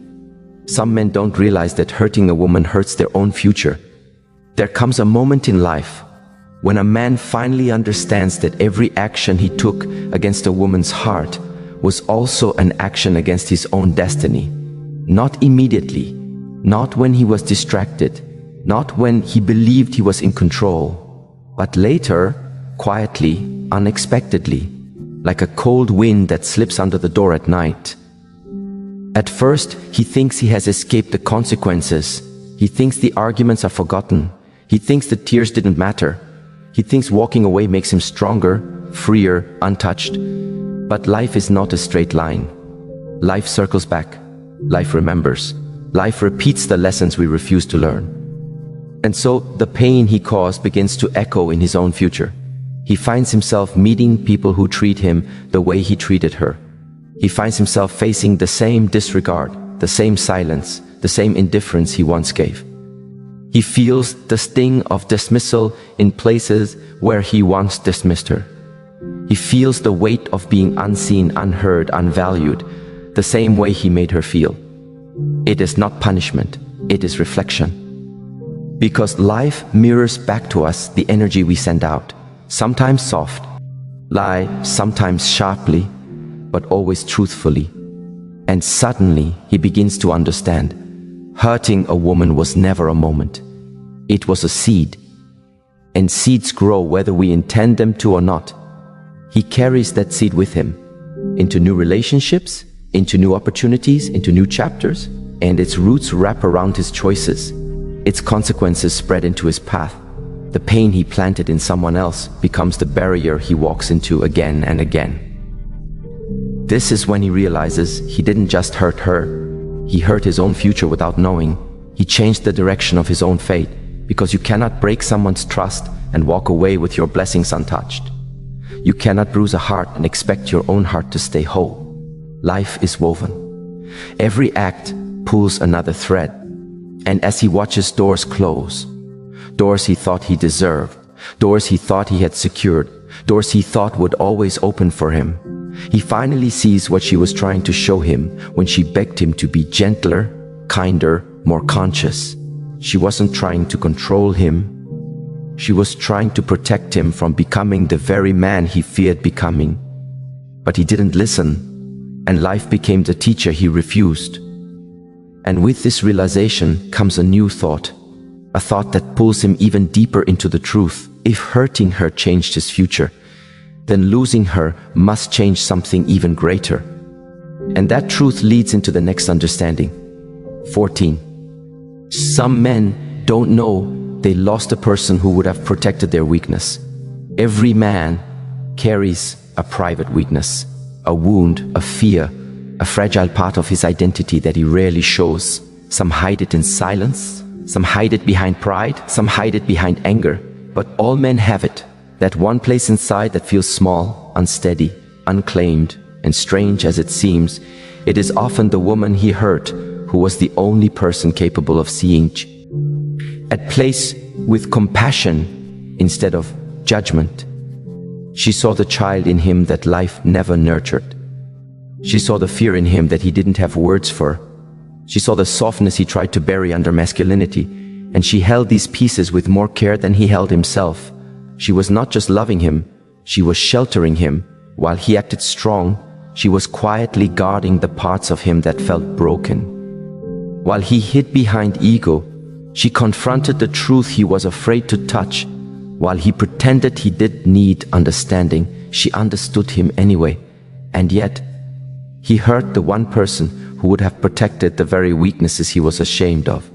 Speaker 1: Some men don't realize that hurting a woman hurts their own future. There comes a moment in life when a man finally understands that every action he took against a woman's heart was also an action against his own destiny. Not immediately, not when he was distracted, not when he believed he was in control, but later, quietly, unexpectedly, like a cold wind that slips under the door at night. At first, he thinks he has escaped the consequences. He thinks the arguments are forgotten. He thinks the tears didn't matter. He thinks walking away makes him stronger, freer, untouched. But life is not a straight line. Life circles back. Life remembers. Life repeats the lessons we refuse to learn. And so the pain he caused begins to echo in his own future. He finds himself meeting people who treat him the way he treated her. He finds himself facing the same disregard, the same silence, the same indifference he once gave. He feels the sting of dismissal in places where he once dismissed her. He feels the weight of being unseen, unheard, unvalued, the same way he made her feel. It is not punishment, it is reflection. Because life mirrors back to us the energy we send out, sometimes soft, sometimes sharply, but always truthfully. And suddenly he begins to understand. Hurting a woman was never a moment. It was a seed. And seeds grow whether we intend them to or not. He carries that seed with him into new relationships, into new opportunities, into new chapters, and its roots wrap around his choices. Its consequences spread into his path. The pain he planted in someone else becomes the barrier he walks into again and again. This is when he realizes he didn't just hurt her, he hurt his own future without knowing. He changed the direction of his own fate, because you cannot break someone's trust and walk away with your blessings untouched. You cannot bruise a heart and expect your own heart to stay whole. Life is woven. Every act pulls another thread. And as he watches doors close, doors he thought he deserved, doors he thought he had secured, doors he thought would always open for him, he finally sees what she was trying to show him when she begged him to be gentler, kinder, more conscious. She wasn't trying to control him. She was trying to protect him from becoming the very man he feared becoming. But he didn't listen, and life became the teacher he refused. And with this realization comes a new thought, a thought that pulls him even deeper into the truth. If hurting her changed his future, then losing her must change something even greater. And that truth leads into the next understanding. 14. Some men don't know they lost a person who would have protected their weakness. Every man carries a private weakness, a wound, a fear, a fragile part of his identity that he rarely shows. Some hide it in silence, some hide it behind pride, some hide it behind anger. But all men have it, that one place inside that feels small, unsteady, unclaimed, and strange as it seems. It is often the woman he hurt who was the only person capable of seeing. at place with compassion instead of judgment. She saw the child in him that life never nurtured. She saw the fear in him that he didn't have words for. She saw the softness he tried to bury under masculinity, and she held these pieces with more care than he held himself. She was not just loving him, she was sheltering him. While he acted strong, she was quietly guarding the parts of him that felt broken. While he hid behind ego, she confronted the truth he was afraid to touch. While he pretended he didn't need understanding, she understood him anyway. And yet, he hurt the one person who would have protected the very weaknesses he was ashamed of.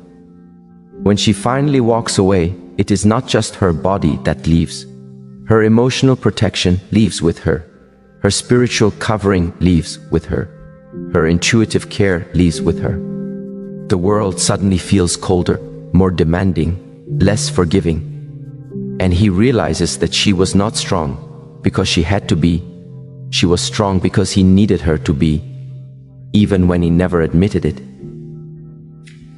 Speaker 1: When she finally walks away, it is not just her body that leaves. Her emotional protection leaves with her. Her spiritual covering leaves with her. Her intuitive care leaves with her. The world suddenly feels colder, more demanding, less forgiving. And he realizes that she was not strong because she had to be. She was strong because he needed her to be, even when he never admitted it.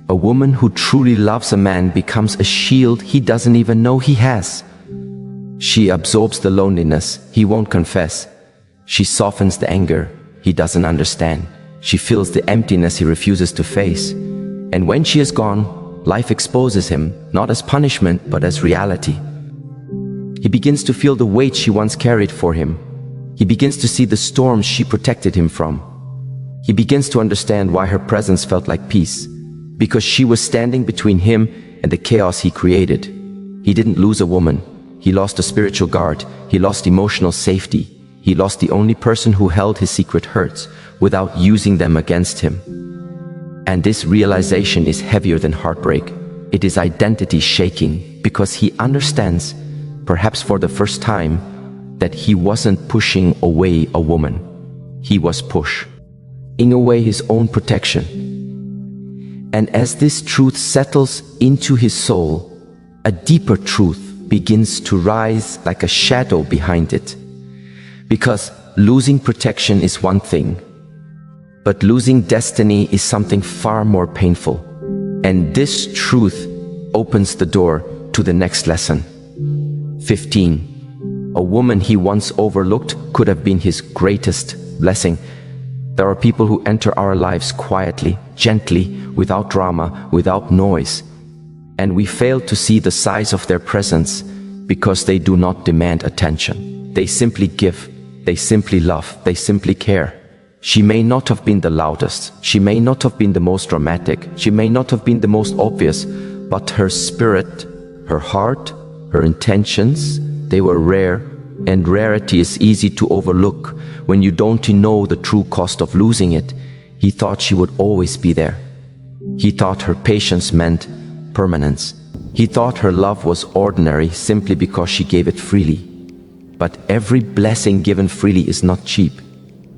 Speaker 1: A woman who truly loves a man becomes a shield he doesn't even know he has. She absorbs the loneliness he won't confess. She softens the anger he doesn't understand. She fills the emptiness he refuses to face. And when she is gone, life exposes him, not as punishment, but as reality. He begins to feel the weight she once carried for him. He begins to see the storms she protected him from. He begins to understand why her presence felt like peace, because she was standing between him and the chaos he created. He didn't lose a woman. He lost a spiritual guard. He lost emotional safety. He lost the only person who held his secret hurts without using them against him. And this realization is heavier than heartbreak. It is identity shaking, because he understands, perhaps for the first time, that he wasn't pushing away a woman. He was pushing away his own protection. And as this truth settles into his soul, a deeper truth begins to rise like a shadow behind it. Because losing protection is one thing, but losing destiny is something far more painful. And this truth opens the door to the next lesson. 15. A woman he once overlooked could have been his greatest blessing. There are people who enter our lives quietly, gently, without drama, without noise. And we fail to see the size of their presence because they do not demand attention. They simply give, they simply love, they simply care. She may not have been the loudest, she may not have been the most dramatic, she may not have been the most obvious, but her spirit, her heart, her intentions, they were rare, and rarity is easy to overlook when you don't know the true cost of losing it. He thought she would always be there. He thought her patience meant permanence. He thought her love was ordinary simply because she gave it freely. But every blessing given freely is not cheap.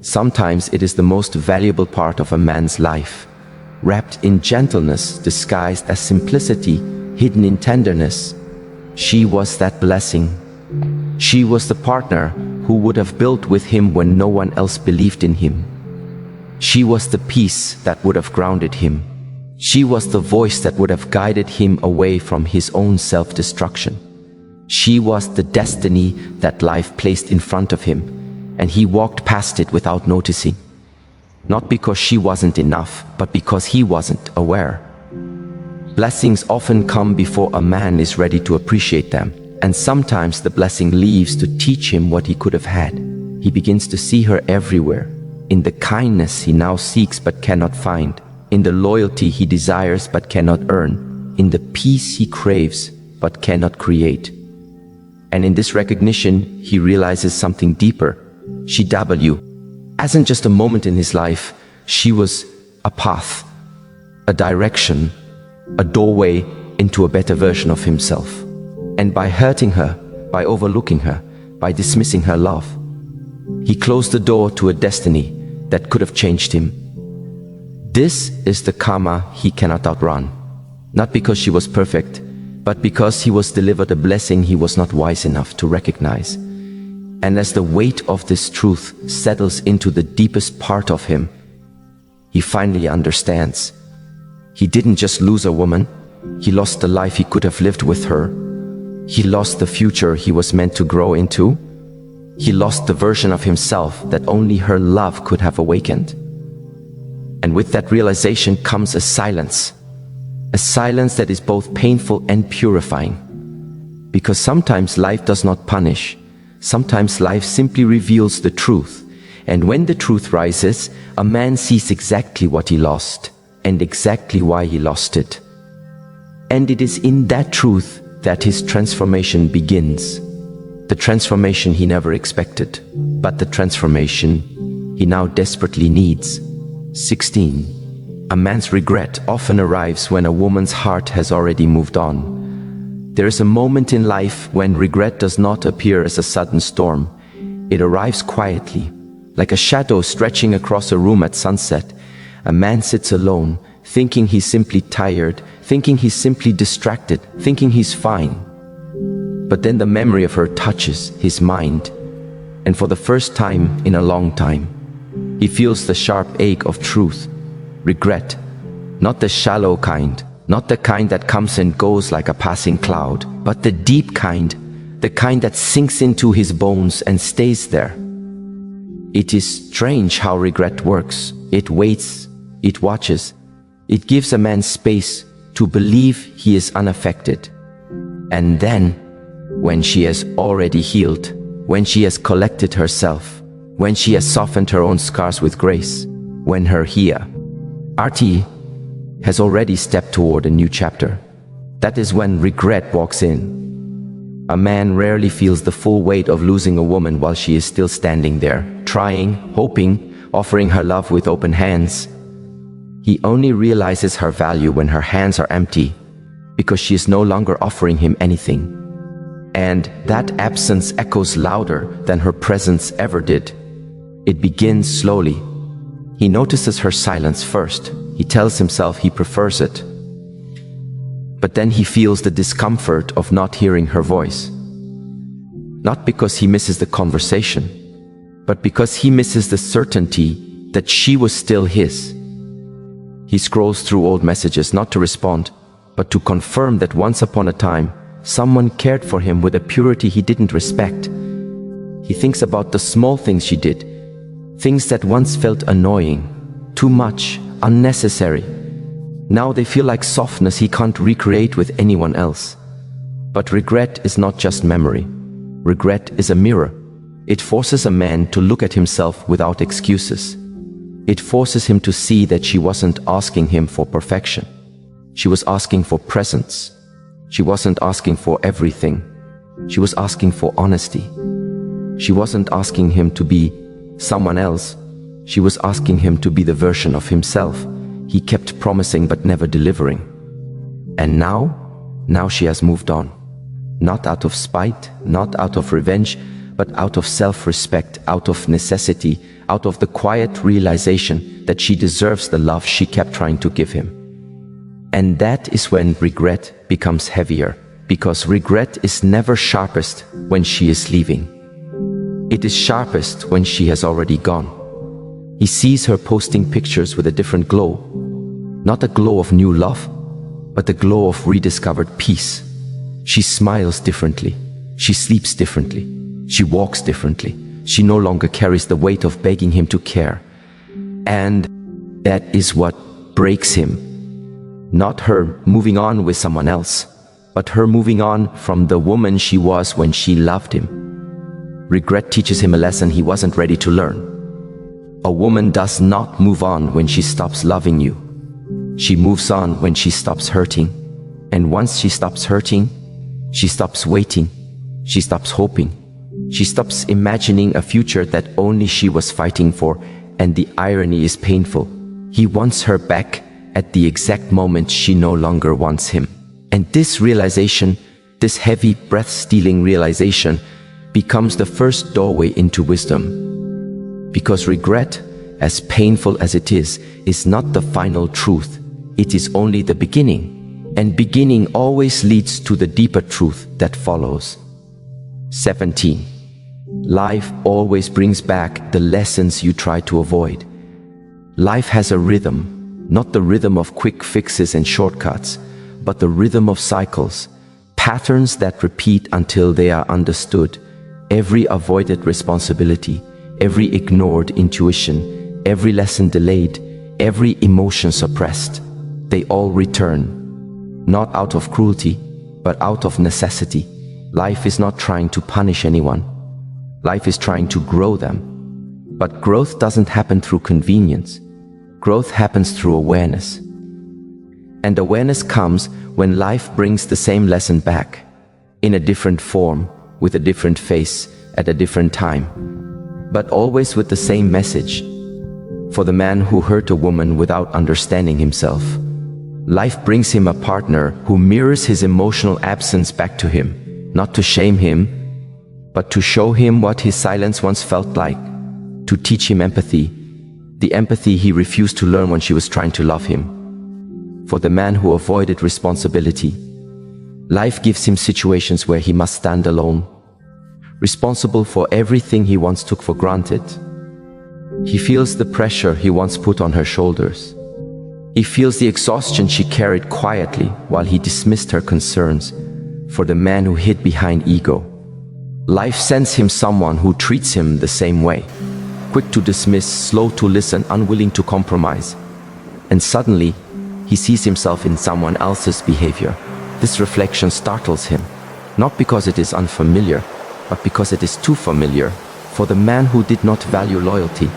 Speaker 1: Sometimes it is the most valuable part of a man's life, wrapped in gentleness, disguised as simplicity, hidden in tenderness. She was that blessing. She was the partner who would have built with him when no one else believed in him. She was the peace that would have grounded him. She was the voice that would have guided him away from his own self-destruction. She was the destiny that life placed in front of him, and he walked past it without noticing. Not because she wasn't enough, but because he wasn't aware. Blessings often come before a man is ready to appreciate them, and sometimes the blessing leaves to teach him what he could have had. He begins to see her everywhere, in the kindness he now seeks but cannot find, in the loyalty he desires but cannot earn, in the peace he craves but cannot create. And in this recognition, he realizes something deeper. She wasn't just a moment in his life, she was a path, a direction, a doorway into a better version of himself. And by hurting her, by overlooking her, by dismissing her love, he closed the door to a destiny that could have changed him. This is the karma he cannot outrun, not because she was perfect, but because he was delivered a blessing he was not wise enough to recognize. And as the weight of this truth settles into the deepest part of him, he finally understands. He didn't just lose a woman, He lost the life he could have lived with her. He lost the future he was meant to grow into. He lost the version of himself that only her love could have awakened. And with that realization comes a silence that is both painful and purifying. Because sometimes life does not punish. Sometimes life simply reveals the truth. And when the truth rises, a man sees exactly what he lost and exactly why he lost it. And it is in that truth that his transformation begins. The transformation he never expected, but the transformation he now desperately needs. 16. A man's regret often arrives when a woman's heart has already moved on. There is a moment in life when regret does not appear as a sudden storm. It arrives quietly, like a shadow stretching across a room at sunset. A man sits alone, thinking he's simply tired, thinking he's simply distracted, thinking he's fine. But then the memory of her touches his mind, and for the first time in a long time, he feels the sharp ache of truth, regret, not the shallow kind, not the kind that comes and goes like a passing cloud, but the deep kind, the kind that sinks into his bones and stays there. It is strange how regret works. It waits, it watches, it gives a man space to believe he is unaffected. And then, when she has already healed, when she has collected herself, when she has softened her own scars with grace, when her here, RT, has already stepped toward a new chapter, that is when regret walks in. A man rarely feels the full weight of losing a woman while she is still standing there, trying, hoping, offering her love with open hands. He only realizes her value when her hands are empty, because she is no longer offering him anything. And that absence echoes louder than her presence ever did. It begins slowly. He notices her silence first. He tells himself he prefers it. But then he feels the discomfort of not hearing her voice. Not because he misses the conversation, but because he misses the certainty that she was still his. He scrolls through old messages not to respond, but to confirm that once upon a time, someone cared for him with a purity he didn't respect. He thinks about the small things she did, things that once felt annoying, too much, unnecessary. Now they feel like softness he can't recreate with anyone else. But regret is not just memory. Regret is a mirror. It forces a man to look at himself without excuses. It forces him to see that she wasn't asking him for perfection. She was asking for presence. She wasn't asking for everything. She was asking for honesty. She wasn't asking him to be someone else. She was asking him to be the version of himself he kept promising but never delivering. And now she has moved on. Not out of spite, not out of revenge, but out of self-respect, out of necessity, out of the quiet realization that she deserves the love she kept trying to give him. And that is when regret becomes heavier, because regret is never sharpest when she is leaving. It is sharpest when she has already gone. He sees her posting pictures with a different glow, not a glow of new love, but the glow of rediscovered peace. She smiles differently, she sleeps differently, she walks differently. She no longer carries the weight of begging him to care. And that is what breaks him. Not her moving on with someone else, but her moving on from the woman she was when she loved him. Regret teaches him a lesson he wasn't ready to learn. A woman does not move on when she stops loving you. She moves on when she stops hurting. And once she stops hurting, she stops waiting. She stops hoping. She stops imagining a future that only she was fighting for. And the irony is painful. He wants her back at the exact moment she no longer wants him. And this realization, this heavy breath-stealing realization, becomes the first doorway into wisdom. Because regret, as painful as it is not the final truth. It is only the beginning. And beginning always leads to the deeper truth that follows. 17. Life always brings back the lessons you try to avoid. Life has a rhythm, not the rhythm of quick fixes and shortcuts, but the rhythm of cycles, patterns that repeat until they are understood. Every avoided responsibility, every ignored intuition, every lesson delayed, every emotion suppressed, they all return, not out of cruelty, but out of necessity. Life is not trying to punish anyone. Life is trying to grow them. But growth doesn't happen through convenience. Growth happens through awareness. And awareness comes when life brings the same lesson back, in a different form, with a different face, at a different time, but always with the same message. For the man who hurt a woman without understanding himself, life brings him a partner who mirrors his emotional absence back to him, not to shame him, but to show him what his silence once felt like, to teach him empathy, the empathy he refused to learn when she was trying to love him. For the man who avoided responsibility, life gives him situations where he must stand alone, responsible for everything he once took for granted. He feels the pressure he once put on her shoulders. He feels the exhaustion she carried quietly while he dismissed her concerns. For the man who hid behind ego, life sends him someone who treats him the same way. Quick to dismiss, slow to listen, unwilling to compromise. And suddenly, he sees himself in someone else's behavior. This reflection startles him, not because it is unfamiliar, but because it is too familiar. For the man who did not value loyalty,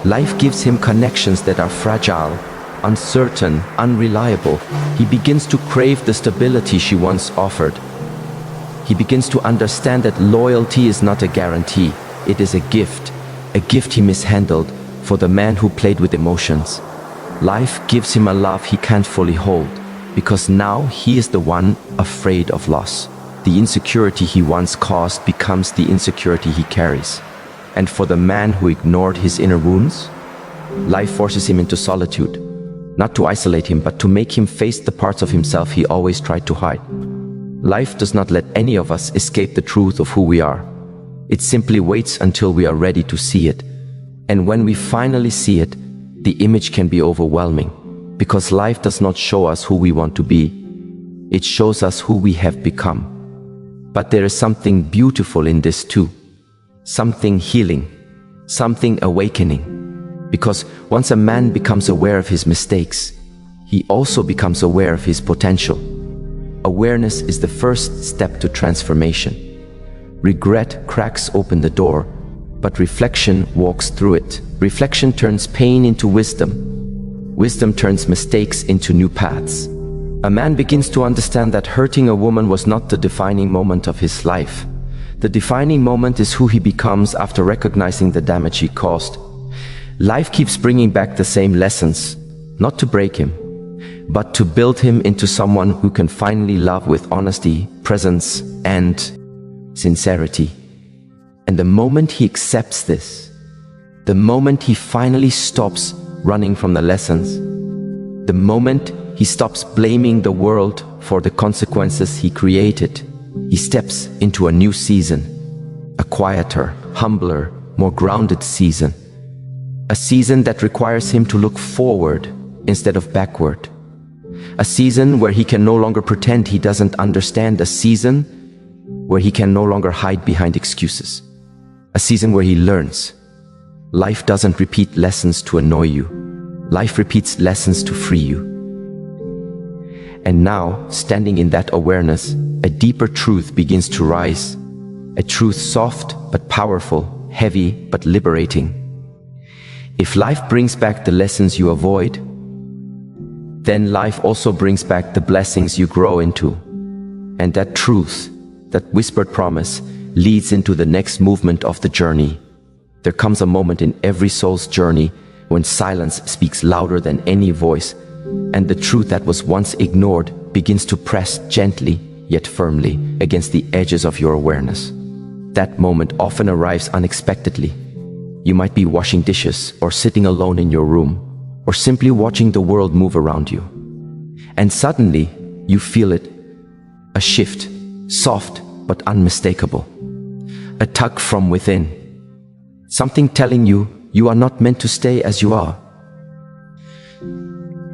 Speaker 1: life gives him connections that are fragile, uncertain, unreliable. He begins to crave the stability she once offered. He begins to understand that loyalty is not a guarantee, it is a gift he mishandled. For the man who played with emotions, life gives him a love he can't fully hold, because now he is the one afraid of loss. The insecurity he once caused becomes the insecurity he carries. And for the man who ignored his inner wounds, life forces him into solitude, not to isolate him, but to make him face the parts of himself he always tried to hide. Life does not let any of us escape the truth of who we are. It simply waits until we are ready to see it. And when we finally see it, the image can be overwhelming, because life does not show us who we want to be. It shows us who we have become. But there is something beautiful in this too. Something healing, something awakening. Because once a man becomes aware of his mistakes, he also becomes aware of his potential. Awareness is the first step to transformation. Regret cracks open the door, but reflection walks through it. Reflection turns pain into wisdom. Wisdom turns mistakes into new paths. A man begins to understand that hurting a woman was not the defining moment of his life. The defining moment is who he becomes after recognizing the damage he caused. Life keeps bringing back the same lessons, not to break him, but to build him into someone who can finally love with honesty, presence, and sincerity. And the moment he accepts this, the moment he finally stops running from the lessons, the moment he stops blaming the world for the consequences he created, he steps into a new season, a quieter, humbler, more grounded season. A season that requires him to look forward instead of backward. A season where he can no longer pretend he doesn't understand. A season where he can no longer hide behind excuses. A season where he learns. Life doesn't repeat lessons to annoy you. Life repeats lessons to free you. And now, standing in that awareness, a deeper truth begins to rise. A truth soft but powerful, heavy but liberating. If life brings back the lessons you avoid, then life also brings back the blessings you grow into. And that truth, that whispered promise, leads into the next movement of the journey. There comes a moment in every soul's journey when silence speaks louder than any voice, and the truth that was once ignored begins to press gently yet firmly against the edges of your awareness. That moment often arrives unexpectedly. You might be washing dishes, or sitting alone in your room, or simply watching the world move around you. And suddenly, you feel it. A shift, soft but unmistakable. A tug from within. Something telling you you are not meant to stay as you are.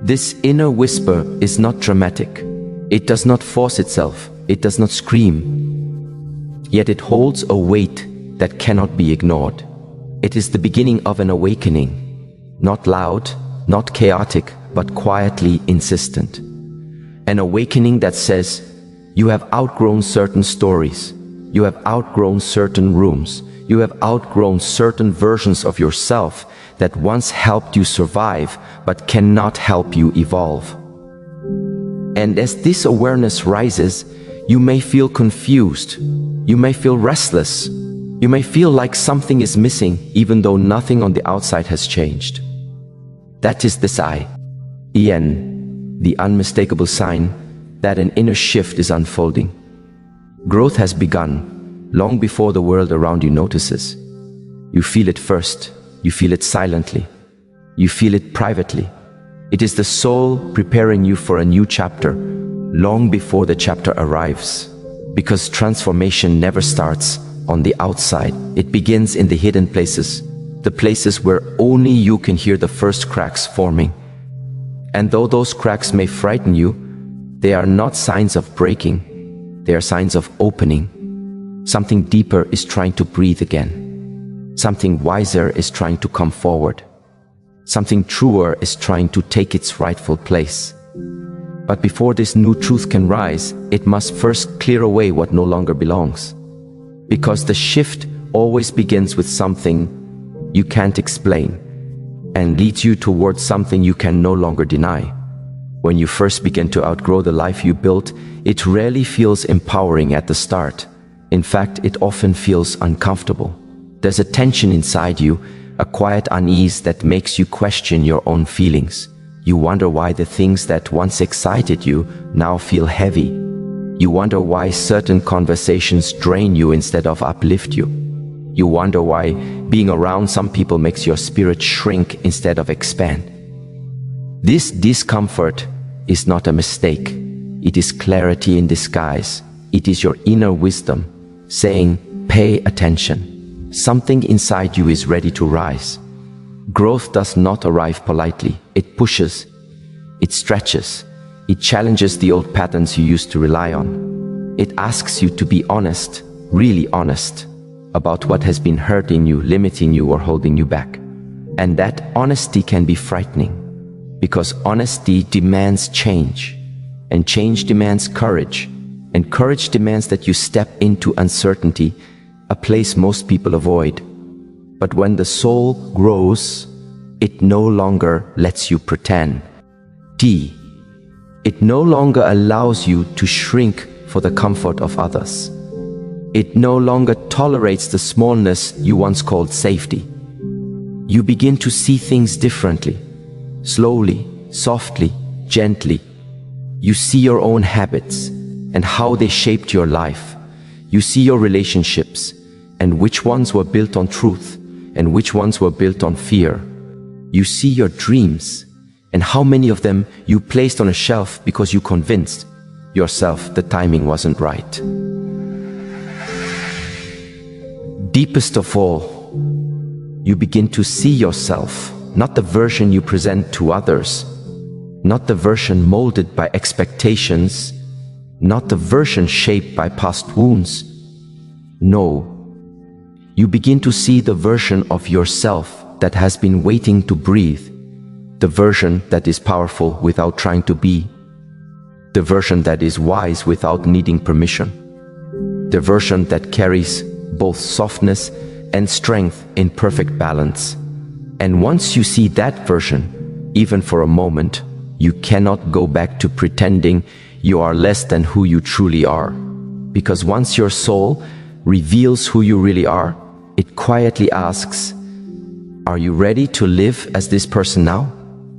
Speaker 1: This inner whisper is not dramatic. It does not force itself, it does not scream, yet it holds a weight that cannot be ignored. It is the beginning of an awakening, not loud, not chaotic, but quietly insistent. An awakening that says, you have outgrown certain stories, you have outgrown certain rooms, you have outgrown certain versions of yourself that once helped you survive, but cannot help you evolve. And as this awareness rises, you may feel confused, you may feel restless, you may feel like something is missing even though nothing on the outside has changed. That is the sign, the unmistakable sign that an inner shift is unfolding. Growth has begun long before the world around you notices. You feel it first, you feel it silently, you feel it privately. It is the soul preparing you for a new chapter, long before the chapter arrives. Because transformation never starts on the outside. It begins in the hidden places, the places where only you can hear the first cracks forming. And though those cracks may frighten you, they are not signs of breaking, they are signs of opening. Something deeper is trying to breathe again. Something wiser is trying to come forward. Something truer is trying to take its rightful place. But before this new truth can rise, it must first clear away what no longer belongs. Because the shift always begins with something you can't explain and leads you towards something you can no longer deny. When you first begin to outgrow the life you built, it rarely feels empowering at the start. In fact, it often feels uncomfortable. There's a tension inside you, a quiet unease that makes you question your own feelings. You wonder why the things that once excited you now feel heavy. You wonder why certain conversations drain you instead of uplift you. You wonder why being around some people makes your spirit shrink instead of expand. This discomfort is not a mistake. It is clarity in disguise. It is your inner wisdom saying, pay attention. Something inside you is ready to rise. Growth does not arrive politely. It pushes, it stretches, it challenges the old patterns you used to rely on. It asks you to be honest, really honest, about what has been hurting you, limiting you, or holding you back. And that honesty can be frightening, because honesty demands change, and change demands courage, and courage demands that you step into uncertainty, a place most people avoid. But when the soul grows, it no longer lets you pretend. It no longer allows you to shrink for the comfort of others. It no longer tolerates the smallness you once called safety. You begin to see things differently, slowly, softly, gently. You see your own habits and how they shaped your life. You see your relationships and which ones were built on truth and which ones were built on fear. You see your dreams and how many of them you placed on a shelf because you convinced yourself the timing wasn't right. Deepest of all, you begin to see yourself, not the version you present to others, not the version molded by expectations, not the version shaped by past wounds. No, you begin to see the version of yourself that has been waiting to breathe, the version that is powerful without trying to be, the version that is wise without needing permission, the version that carries both softness and strength in perfect balance. And once you see that version, even for a moment, you cannot go back to pretending you are less than who you truly are. Because once your soul reveals who you really are, it quietly asks, are you ready to live as this person now?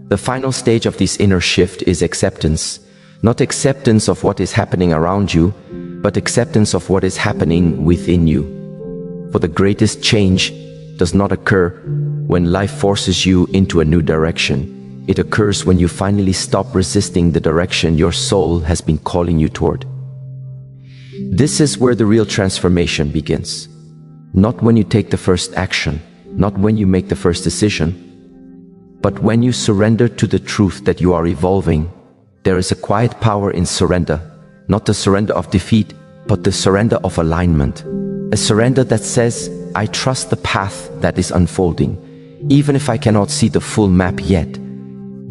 Speaker 1: The final stage of this inner shift is acceptance. Not acceptance of what is happening around you, but acceptance of what is happening within you. For the greatest change does not occur when life forces you into a new direction. It occurs when you finally stop resisting the direction your soul has been calling you toward. This is where the real transformation begins. Not when you take the first action, not when you make the first decision, but when you surrender to the truth that you are evolving, There is a quiet power in surrender, not the surrender of defeat, but the surrender of alignment. A surrender that says, I trust the path that is unfolding, even if I cannot see the full map yet.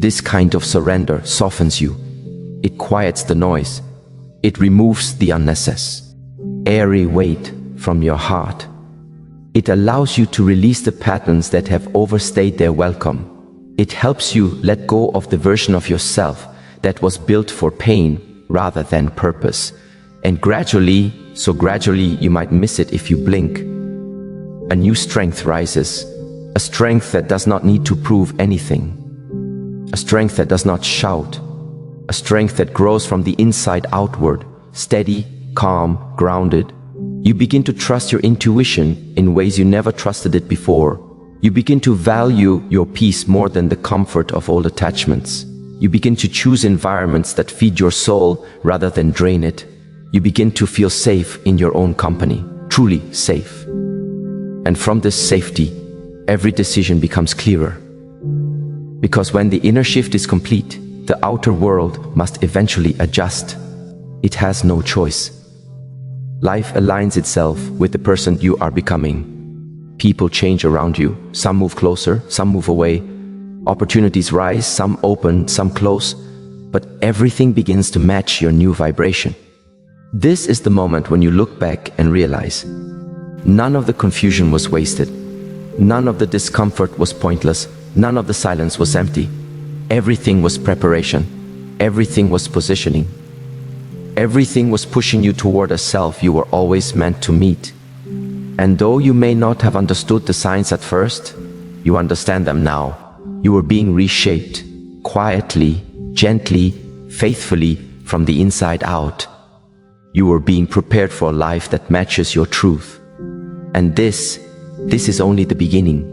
Speaker 1: This kind of surrender softens you. It quiets the noise. It removes the airy weight from your heart. It allows you to release the patterns that have overstayed their welcome. It helps you let go of the version of yourself that was built for pain rather than purpose. And gradually, so gradually you might miss it if you blink, a new strength rises. A strength that does not need to prove anything. A strength that does not shout. A strength that grows from the inside outward, steady, calm, grounded. You begin to trust your intuition in ways you never trusted it before. You begin to value your peace more than the comfort of old attachments. You begin to choose environments that feed your soul rather than drain it. You begin to feel safe in your own company, truly safe. And from this safety, every decision becomes clearer. Because when the inner shift is complete, the outer world must eventually adjust. It has no choice. Life aligns itself with the person you are becoming. People change around you. Some move closer, some move away. Opportunities rise, some open, some close. But everything begins to match your new vibration. This is the moment when you look back and realize none of the confusion was wasted. None of the discomfort was pointless. None of the silence was empty. Everything was preparation. Everything was positioning. Everything was pushing you toward a self you were always meant to meet. And though you may not have understood the signs at first, you understand them now. You were being reshaped, quietly, gently, faithfully, from the inside out. You were being prepared for a life that matches your truth. And this is only the beginning.